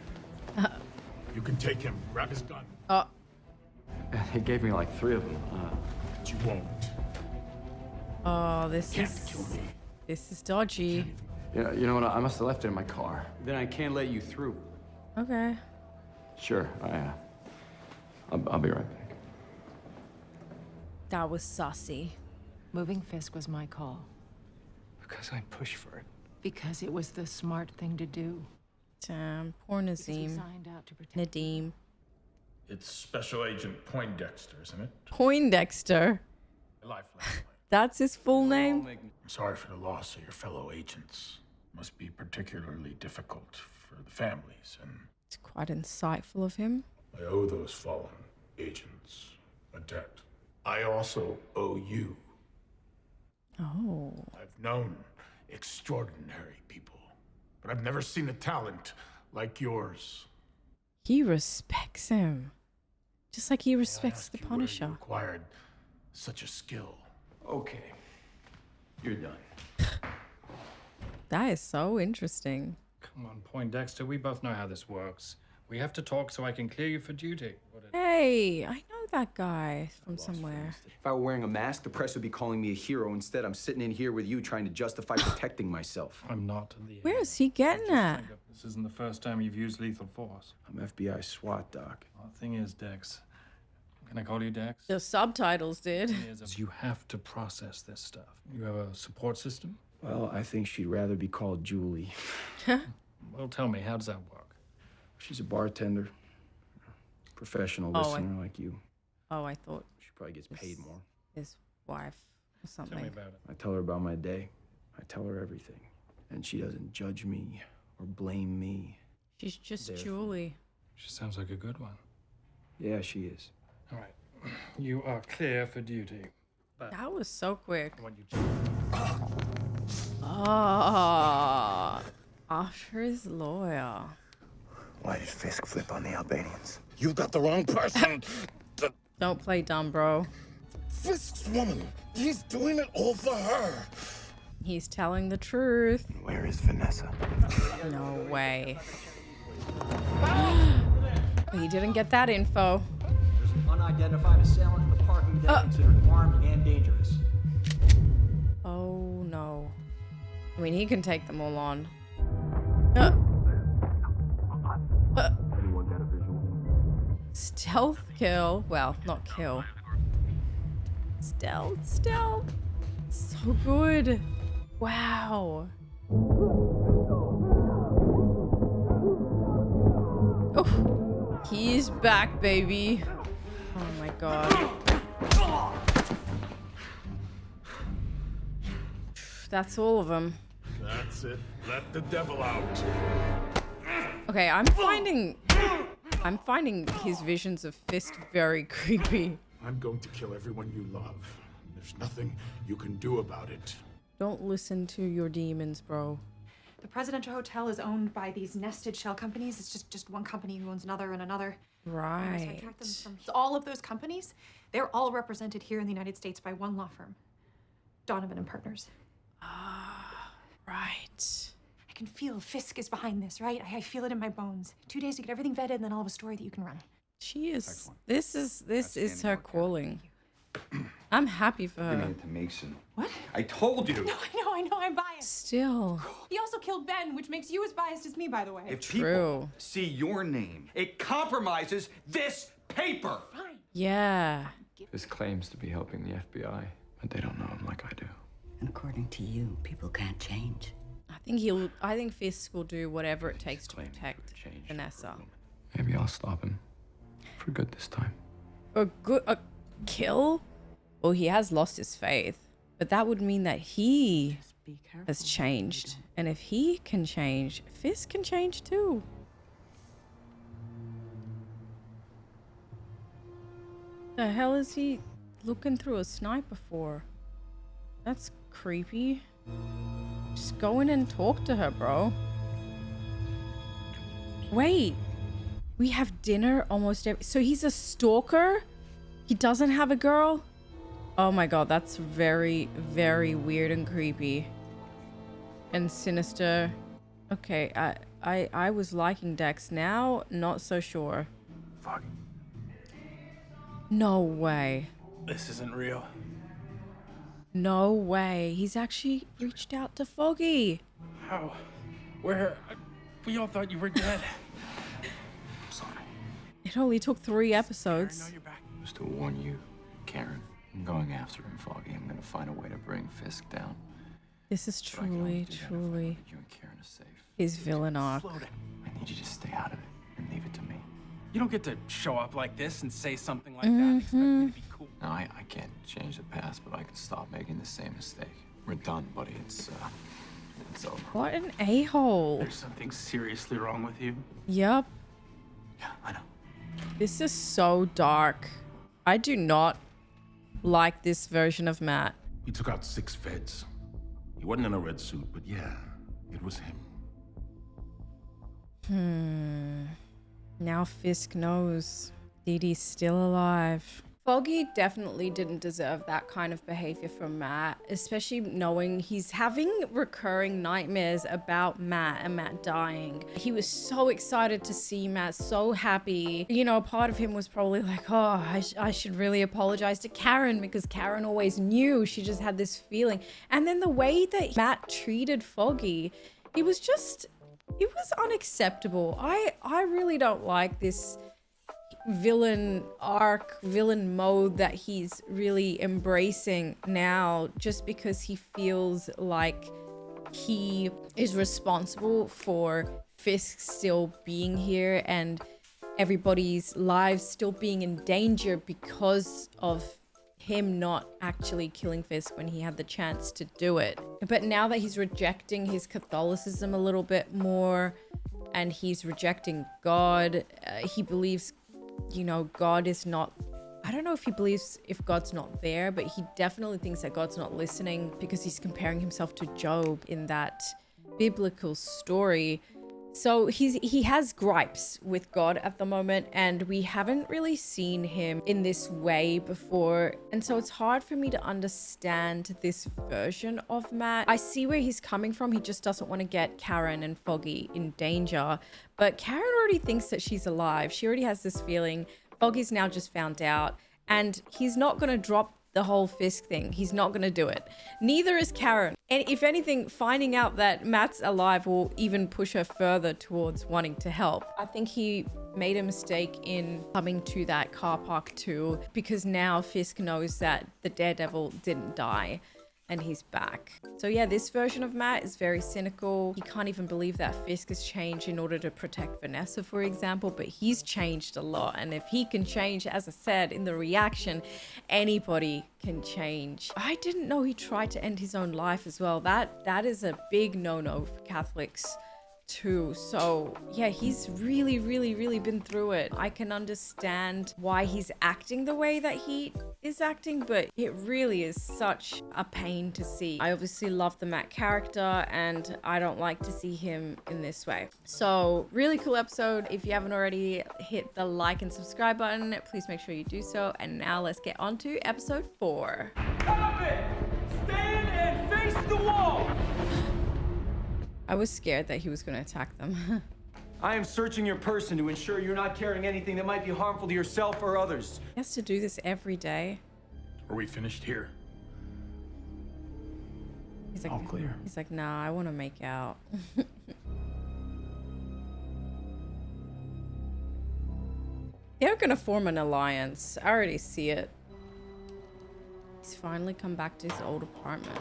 You can take him. Grab his gun. He gave me like 3 of them. But you won't. Oh, this Can't kill me. This is dodgy. You know what? I must have left it in my car. Then I can't let you through. Okay. Sure. I'll be right back. That was saucy. Moving Fisk was my call. Because I pushed for it. Because it was the smart thing to do. Damn, poor Nazim. Nadim. It's Special Agent Poindexter, isn't it? Poindexter. That's his full name? I'm sorry for the loss of your fellow agents. Must be particularly difficult for the families, and It's quite insightful of him. I owe those fallen agents a debt. I also owe you. Oh. I've known extraordinary people, but I've never seen a talent like yours. He respects him. Just like he respects the You Punisher. acquired such a skill. Okay. You're done. That is so interesting. Come on, Poindexter. We both know how this works. We have to talk so I can clear you for duty. Hey, I know that guy from somewhere. If I were wearing a mask, the press would be calling me a hero. Instead, I'm sitting in here with you trying to justify protecting myself. I'm not the... Where is he getting at? This isn't the first time you've used lethal force. I'm FBI SWAT, Doc. Well, the thing is, Dex... Can I call you Dex? The subtitles did. You have to process this stuff. You have a support system? Well, I think she'd rather be called Julie. Well, tell me, how does that work? She's a bartender. Professional Oh, listener like you. Oh, I thought She probably gets paid more. his wife or something. Tell me about it. I tell her about my day. I tell her everything. And she doesn't judge me or blame me. She's just Therefore- Julie. She sounds like a good one. Yeah, she is. All right. You are clear for duty. But That was so quick. I want you to... Oh, after his lawyer. Why did Fisk flip on the Albanians? You've got the wrong person. Don't play dumb, bro. Fisk's woman. He's doing it all for her. He's telling the truth. Where is Vanessa? No way. He didn't get that info. There's an unidentified assailant in the parking deck considered armed and dangerous. Oh no. I mean, he can take them all on. Anyone got a visual? Stealth kill. Well, not kill. Stealth. So good. Wow. Oh, he's back, baby. Oh my god. That's all of them. That's it. Let the devil out. Okay, I'm finding his visions of Fisk very creepy. I'm going to kill everyone you love. There's nothing you can do about it. Don't listen to your demons, bro. The Presidential Hotel is owned by these nested shell companies. It's just one company who owns another and another. Right. So I tracked them from all of those companies. They're all represented here in the United States by one law firm, Donovan and Partners. Right. I can feel Fisk is behind this, right? I feel it in my bones. 2 days to get everything vetted, and then I'll have a story that you can run. She is. This is her calling. I'm happy for Bringing her. it to Mason. What? I told you. No, I know, I'm biased. Still. He also killed Ben, which makes you as biased as me, by the way. If people see your name, it compromises this paper. Fine. Yeah. Fisk claims to be helping the FBI, but they don't know him like I do. And according to you, people can't change. I think Fisk will do whatever it takes to protect Vanessa. Maybe I'll stop him. For good this time. A kill? Well, he has lost his faith. But that would mean that he has changed. And if he can change, Fisk can change too. The hell is he looking through a sniper for? That's creepy. Just go in and talk to her, bro. Wait. We have dinner almost every... So he's a stalker? He doesn't have a girl? Oh my god, that's very, very weird and creepy. And sinister. Okay, I was liking Dex. Now, not so sure. Fuck. No way. This isn't real. No way. He's actually reached out to Foggy. How? Where? We all thought you were dead. I'm sorry. It only took 3 episodes. Just to warn you, Karen. I'm going after him, Foggy. I'm gonna find a way to bring Fisk down. This is But I can only truly, do that if I truly know that you and Karen are safe. his villain arc. I need you to stay out of it and leave it to me. You don't get to show up like this and say something like that and expect me to be cool. No, I can't change the past, but I can stop making the same mistake. We're done, buddy. It's It's over. What an a-hole. There's something seriously wrong with you. Yep. Yeah, I know. This is so dark. I do not like this version of Matt. He took out 6 feds. He wasn't in a red suit, but yeah, it was him. Now Fisk knows Dee Dee's still alive. Foggy definitely didn't deserve that kind of behavior from Matt, especially knowing he's having recurring nightmares about Matt and Matt dying. He was so excited to see Matt, so happy. You know, part of him was probably like, oh, I should really apologize to Karen because Karen always knew. She just had this feeling. And then the way that Matt treated Foggy, it was unacceptable. I really don't like this villain arc, villain mode that he's really embracing now, just because he feels like he is responsible for Fisk still being here and everybody's lives still being in danger because of him not actually killing Fisk when he had the chance to do it. But now that he's rejecting his Catholicism a little bit more and he's rejecting God, he believes, you know, God is not, I don't know if he believes if God's not there, but he definitely thinks that God's not listening because he's comparing himself to Job in that biblical story. So he has gripes with God at the moment, and we haven't really seen him in this way before. And so it's hard for me to understand this version of Matt. I see where he's coming from. He just doesn't want to get Karen and Foggy in danger. But Karen already thinks that she's alive. She already has this feeling. Foggy's now just found out, and he's not going to drop the whole Fisk thing. He's not going to do it. Neither is Karen. And if anything, finding out that Matt's alive will even push her further towards wanting to help. I think he made a mistake in coming to that car park too, because now Fisk knows that the Daredevil didn't die and he's back. So yeah, this version of Matt is very cynical. He can't even believe that Fisk has changed in order to protect Vanessa, for example, but he's changed a lot. And if he can change, as I said in the reaction, anybody can change. I didn't know he tried to end his own life as well. That is a big no-no for Catholics too. So yeah, he's really been through it. I can understand why he's acting the way that he is acting, but it really is such a pain to see. I obviously love the Matt character and I don't like to see him in this way. So really cool episode. If you haven't already hit the like and subscribe button, please make sure you do so. And now let's get on to episode 4. Abbott! Stand and face the wall! I was scared that he was going to attack them. I am searching your person to ensure you're not carrying anything that might be harmful to yourself or others. He has to do this every day. Are we finished here? He's like, all clear. He's like, nah, I want to make out. They're going to form an alliance. I already see it. He's finally come back to his old apartment.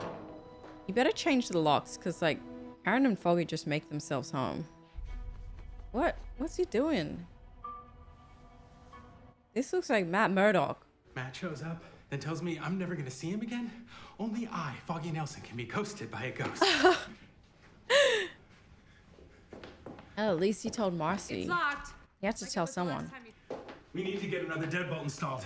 You better change the locks, because like, Karen and Foggy just make themselves home. What's he doing? This looks like Matt Murdock. Matt shows up, then tells me I'm never gonna see him again. Only I, Foggy Nelson, can be ghosted by a ghost. At least he told Marcy. It's locked. He had to tell someone. We need to get another deadbolt installed.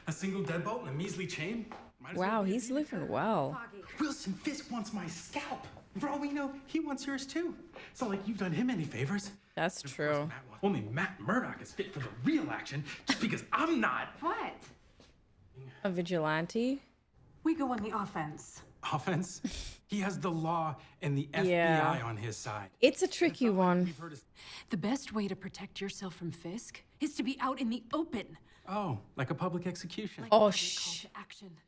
A single deadbolt and a measly chain. Wow, he's living well. Wilson Fisk wants my scalp. For all we know, he wants yours too. It's not like you've done him any favors. That's true. Only Matt Murdock is fit for the real action, just because I'm not. What? A vigilante? We go on the offense. Offense? He has the law and the FBI on his side. It's a tricky one. The best way to protect yourself from Fisk is to be out in the open. Oh, like a public execution. Like oh, shh.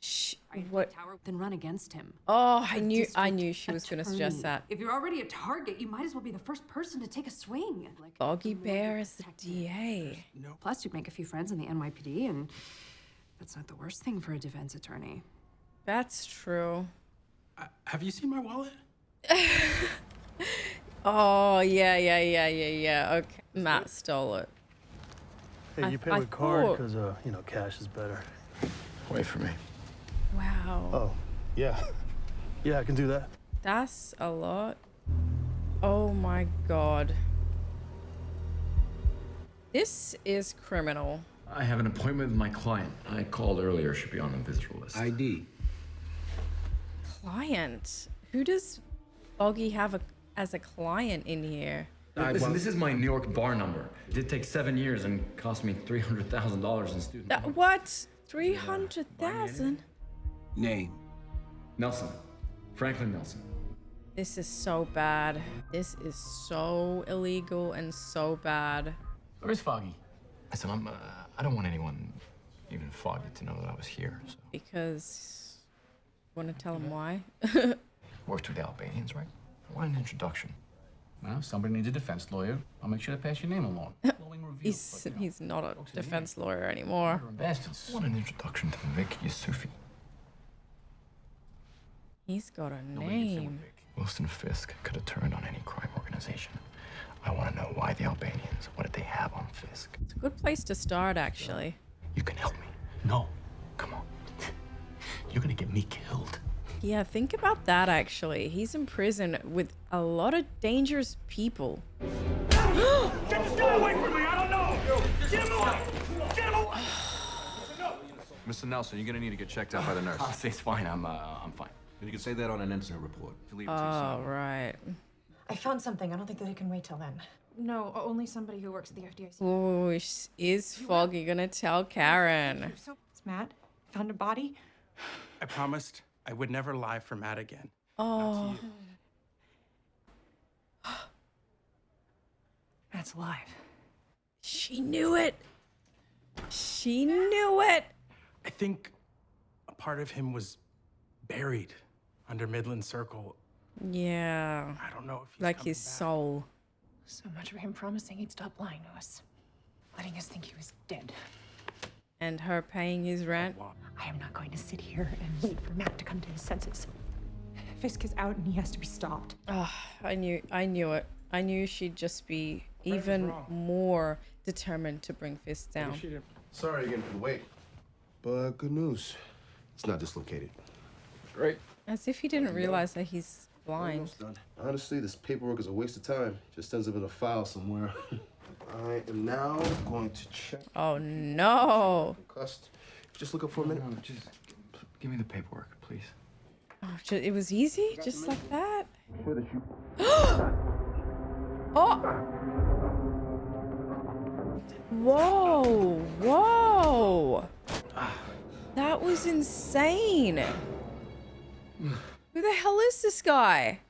Shh. What? Then run against him. Oh, I knew she was going to suggest that. If you're already a target, you might as well be the first person to take a swing. Like Foggy Bear is the DA. No. Plus, you'd make a few friends in the NYPD, and that's not the worst thing for a defense attorney. That's true. Have you seen my wallet? Oh, yeah. Okay. Matt stole it. Hey, you pay with card because, you know, cash is better. Wait for me. Wow. Oh, yeah. Yeah, I can do that. That's a lot. Oh my god. This is criminal. I have an appointment with my client. I called earlier. Should be on the visitor list. ID. Client? Who does Doggy have as a client in here? Listen, this is my New York bar number. It did take 7 years and cost me $300,000 in student loans. What? 300,000? Name. Nelson. Franklin Nelson. This is so bad. This is so illegal and so bad. Where's Foggy? Listen, I don't want anyone, even Foggy, to know that I was here. So. Because... Want to tell him why? Worked with the Albanians, right? I want an introduction. Well, somebody needs a defense lawyer. I'll make sure to pass your name along. He's not a defense lawyer anymore. Bastards. I want an introduction to Vic Yusufi. He's got a name. Wilson Fisk could have turned on any crime organization. I want to know why the Albanians. What did they have on Fisk? It's a good place to start, actually. You can help me. No. Come on. You're gonna get me killed. Yeah, think about that, actually. He's in prison with a lot of dangerous people. Get this guy away from me! I don't know! Get him away! Get him away! Mr. Nelson, you're gonna need to get checked out by the nurse. I'll say it's fine. I'm fine. You can say that on an incident report. Oh, right. I found something. I don't think that it can wait till then. No, only somebody who works at the FDIC. Oh, is Foggy gonna tell Karen? So, Matt found a body. I promised I would never lie for Matt again. Oh. Matt's alive. She knew it. She knew it. I think a part of him was buried under Midland Circle. Yeah. I don't know if he's like his soul. So much for him promising he'd stop lying to us. Letting us think he was dead. And her paying his rent. I am not going to sit here and wait for Matt to come to his senses. Fisk is out and he has to be stopped. Oh, I knew it. I knew she'd just be even more determined to bring Fisk down. Sorry again for the wait, but good news. It's not dislocated. Great. As if he didn't realize that he's blind. Honestly, this paperwork is a waste of time. Just ends up in a file somewhere. I am now going to check. Oh no! Just look up for a minute. No, just give me the paperwork, please. Oh, it was easy, just like that. Sure that you... Oh! Whoa! Whoa! That was insane. Who the hell is this guy?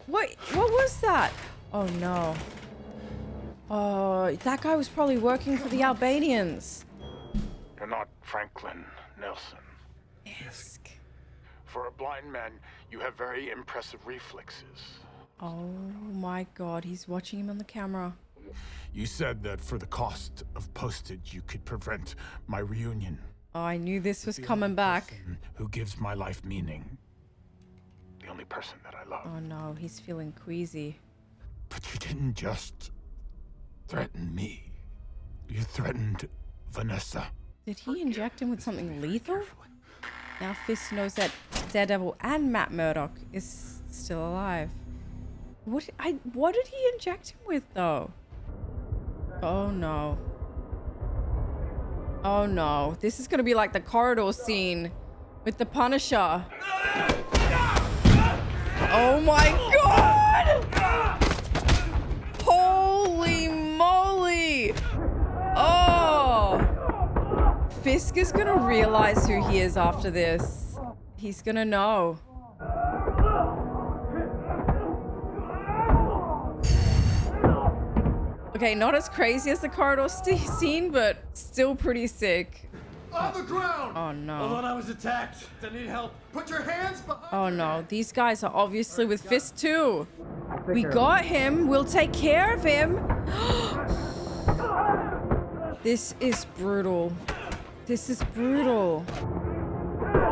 What was that? Oh no. Oh, that guy was probably working for the Albanians. You're not Franklin Nelson. Fisk. For a blind man, you have very impressive reflexes. Oh my god, he's watching him on the camera. You said that for the cost of postage, you could prevent my reunion. Oh, I knew this was coming back. Who gives my life meaning? The only person that I love. Oh no, he's feeling queasy. But you didn't just threaten me. You threatened Vanessa. Did he inject him with something lethal? Now Fisk knows that Daredevil and Matt Murdock is still alive. What did he inject him with though? Oh no. Oh no. This is gonna be like the corridor scene with the Punisher. Oh my god! Holy moly! Oh! Fisk is gonna realize who he is after this. He's gonna know. Okay, not as crazy as the corridor scene, but still pretty sick. On the ground! Oh no. Hold on, I was attacked. I need help. Put your hands behind. Oh no, these guys are obviously with Fisk too. We got him. We'll take care of him. This is brutal. This is brutal.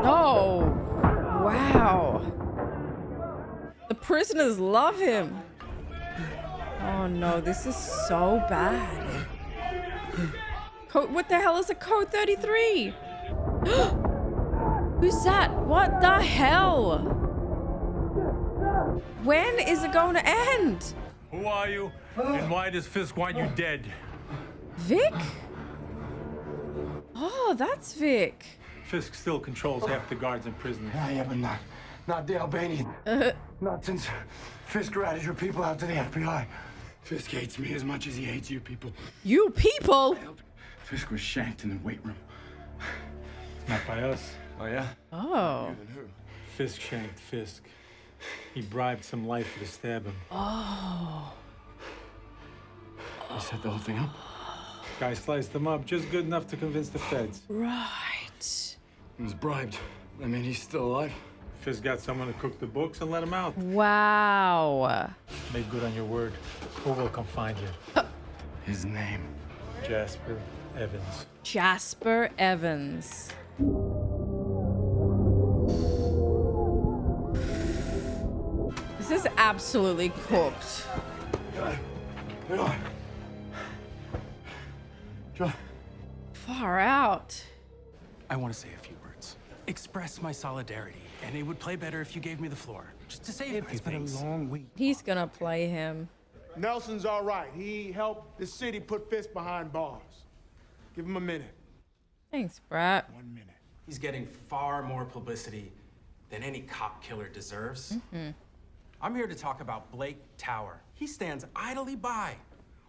Oh, wow. The prisoners love him. Oh no, this is so bad. What the hell is a code 33? Who's that? What the hell? When is it going to end? Who are you? And why does Fisk want you dead? Vic? Oh, that's Vic. Fisk still controls half the guards in prison. Yeah, but not the Albanian. Not since Fisk ratted your people out to the FBI. Fisk hates me as much as he hates you people. You people? Fisk was shanked in the weight room. Not by us. Oh, yeah? Oh. Fisk shanked Fisk. He bribed some lifer to stab him. Oh. You set the whole thing up? Guy sliced him up just good enough to convince the feds. Right. He was bribed. I mean, he's still alive. Fisk got someone to cook the books and let him out. Wow. Make good on your word, or we'll come find you. His name? Jasper Evans. Jasper Evans. This is absolutely cooked. Far out. I want to say a few words. Express my solidarity, and it would play better if you gave me the floor. Just to save my things. It's been a long week. He's gonna play him. Nelson's all right. He helped the city put Fisk behind bars. Give him a minute. Thanks, Brat. 1 minute. He's getting far more publicity than any cop killer deserves. I'm here to talk about Blake Tower. He stands idly by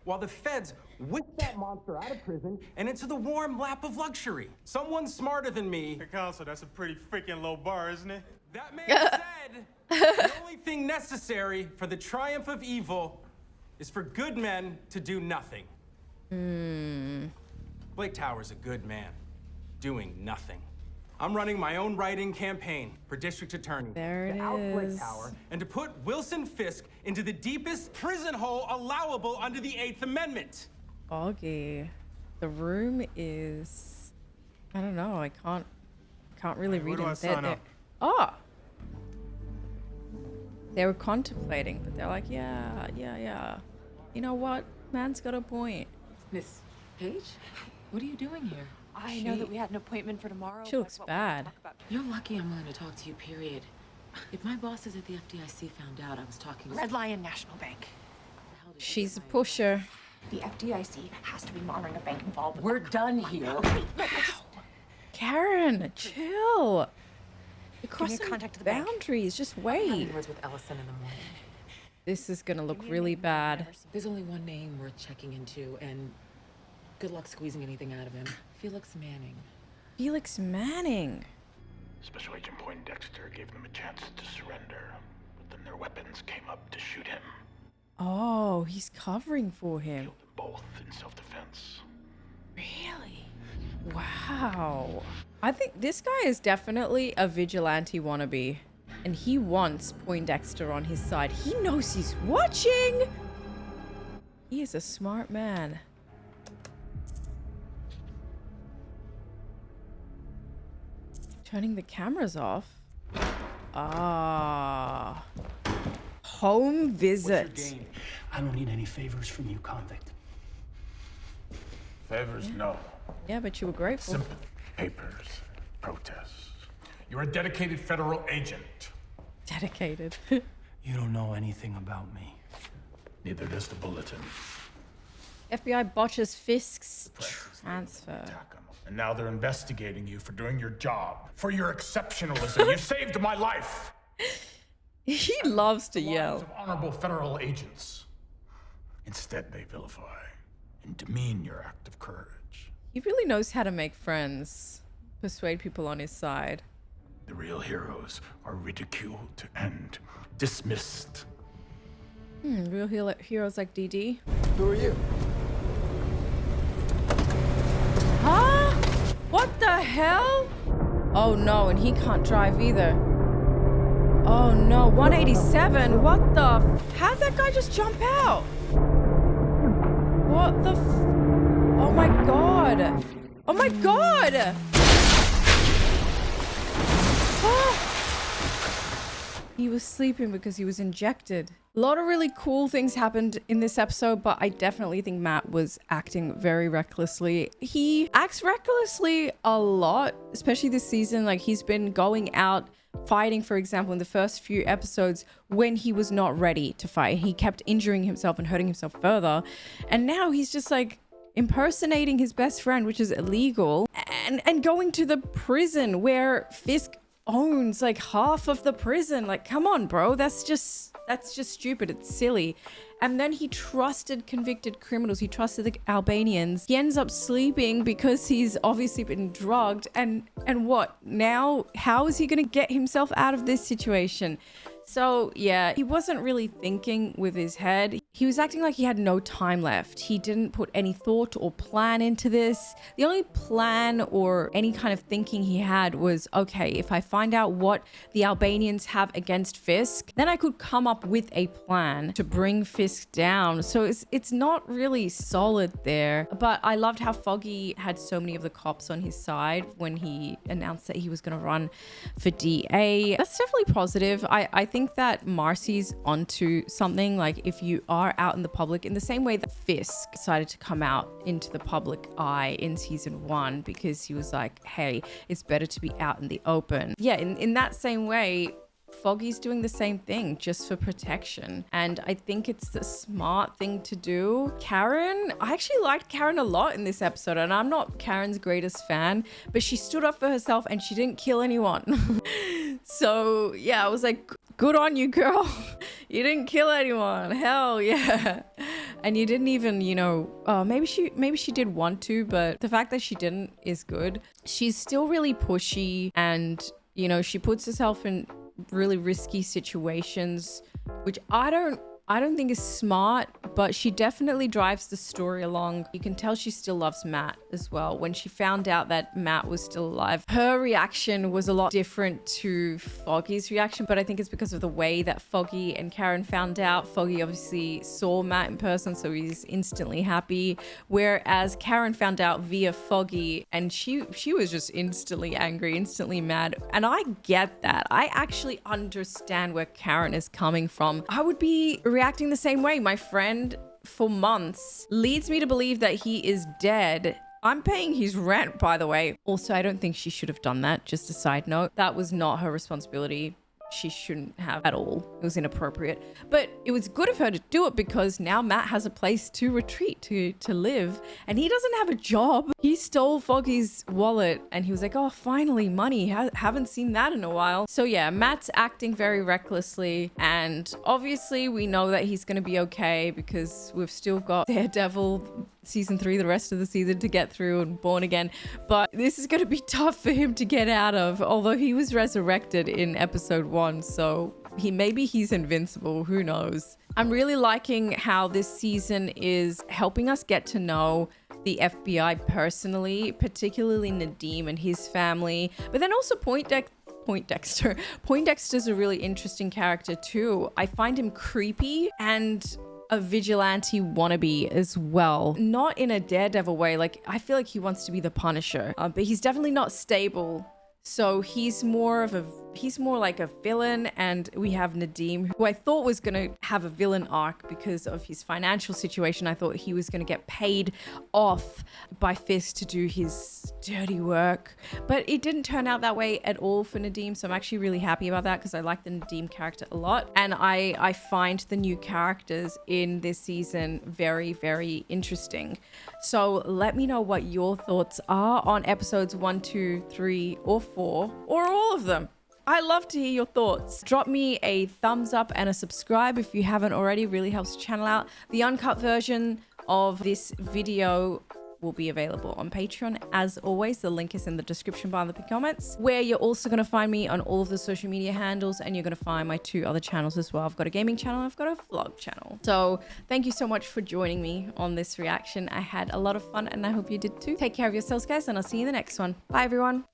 while the feds whip that monster out of prison and into the warm lap of luxury. Someone smarter than me. Hey, Counselor, that's a pretty freaking low bar, isn't it? That man said the only thing necessary for the triumph of evil is for good men to do nothing. Blake Tower's a good man, doing nothing. I'm running my own write-in campaign for district attorney There it to out Blake is. Tower and to put Wilson Fisk into the deepest prison hole allowable under the 8th Amendment. Boggy. The room is, I don't know, I can't really read do I it. sign up? Oh. They were contemplating, but they're like, yeah. You know what? Man's got a point. Miss Page, what are you doing here? I know that we had an appointment for tomorrow. She looks bad. You're lucky I'm willing to talk to you, period. If my bosses at the FDIC found out I was talking to Red Lion National Bank. She's a pusher. The FDIC has to be monitoring a bank involved with... We're done here. Okay, Karen, chill. You're crossing contact to the bank. boundaries. Just I'm wait. having words with Ellison in the morning. This is gonna look really bad. There's only one name worth checking into, and good luck squeezing anything out of him. Felix Manning. Felix Manning. Special Agent Poindexter gave them a chance to surrender, but then their weapons came up to shoot him. Oh, he's covering for him. Killed them both in self-defense. Really? Wow. I think this guy is definitely a vigilante wannabe. And he wants Poindexter on his side. He knows he's watching. He is a smart man. Turning the cameras off. Ah. Home visit. I don't need any favors from you, convict. Favors, no. Yeah, but you were grateful. Sympathy, papers, protests. You're a dedicated federal agent. Dedicated. You don't know anything about me. Neither does the bulletin. FBI botches Fisk's transfer. And now they're investigating you for doing your job, for your exceptionalism. You saved my life. He loves to The lives yell. of honorable federal agents. Instead, they vilify and demean your act of courage. He really knows how to make friends, persuade people on his side. The real heroes are ridiculed and dismissed. Real heroes like DD. Who are you? Huh? What the hell? Oh no, and he can't drive either. Oh no, 187. What the? How'd that guy just jump out? What the? Oh my god. Oh my god. He was sleeping because he was injected. A lot of really cool things happened in this episode, but I definitely think Matt was acting very recklessly. He acts recklessly a lot, especially this season. Like, he's been going out fighting, for example, in the first few episodes when he was not ready to fight. He kept injuring himself and hurting himself further. And now he's just like impersonating his best friend, which is illegal, and going to the prison where Fisk owns like half of the prison. Like, come on, bro. That's just stupid. It's silly. And then he trusted convicted criminals. He trusted the Albanians. He ends up sleeping because he's obviously been drugged. And what now? How is he going to get himself out of this situation? So yeah, he wasn't really thinking with his head. He was acting like he had no time left. He didn't put any thought or plan into this. The only plan or any kind of thinking he had was, okay, if I find out what the Albanians have against Fisk, then I could come up with a plan to bring Fisk down. So it's not really solid there. But I loved how Foggy had so many of the cops on his side when he announced that he was going to run for DA. That's definitely positive. I think that Marcy's onto something. Like, if you are out in the public, in the same way that Fisk decided to come out into the public eye in season 1 because he was like, hey, it's better to be out in the open. Yeah, in that same way, Foggy's doing the same thing just for protection. And I think it's the smart thing to do. Karen, I actually liked Karen a lot in this episode, and I'm not Karen's greatest fan, but she stood up for herself and she didn't kill anyone. So yeah, I was like, good on you, girl. You didn't kill anyone. Hell yeah. And you didn't even, you know, maybe she did want to, but the fact that she didn't is good. She's still really pushy, and you know, she puts herself in really risky situations, which I don't think is smart, but she definitely drives the story along. You can tell she still loves Matt as well. When she found out that Matt was still alive, her reaction was a lot different to Foggy's reaction, but I think it's because of the way that Foggy and Karen found out. Foggy obviously saw Matt in person, so he's instantly happy, whereas Karen found out via Foggy, and she was just instantly angry, instantly mad. And I get that. I actually understand where Karen is coming from. I would be reacting the same way. My friend for months leads me to believe that he is dead. I'm paying his rent, by the way. Also, I don't think she should have done that. Just a side note. That was not her responsibility. She shouldn't have at all. It was inappropriate. But it was good of her to do it because now Matt has a place to retreat, to live. And he doesn't have a job. He stole Foggy's wallet and he was like, oh, finally, money. Haven't seen that in a while. So yeah, Matt's acting very recklessly. And obviously we know that he's going to be okay because we've still got Daredevil season 3, the rest of the season to get through, and Born Again. But this is going to be tough for him to get out of, although he was resurrected in episode 1. So maybe he's invincible. Who knows? I'm really liking how this season is helping us get to know the FBI personally, particularly Nadeem and his family, but then also Poindexter. Poindexter's a really interesting character too. I find him creepy and a vigilante wannabe as well. Not in a Daredevil way. Like, I feel like he wants to be the Punisher, but he's definitely not stable. So he's more like a villain. And we have Nadeem, who I thought was going to have a villain arc because of his financial situation. I thought he was going to get paid off by Fisk to do his dirty work, but it didn't turn out that way at all for Nadeem. So I'm actually really happy about that because I like the Nadeem character a lot. And I find the new characters in this season very, very interesting. So let me know what your thoughts are on episodes 1, 2, 3, or 4, or all of them. I love to hear your thoughts. Drop me a thumbs up and a subscribe if you haven't already. Really helps the channel out. The uncut version of this video will be available on Patreon. As always, the link is in the description bar in the comments, where you're also going to find me on all of the social media handles, and you're going to find my 2 other channels as well. I've got a gaming channel, I've got a vlog channel. So thank you so much for joining me on this reaction. I had a lot of fun and I hope you did too. Take care of yourselves, guys, and I'll see you in the next one. Bye, everyone.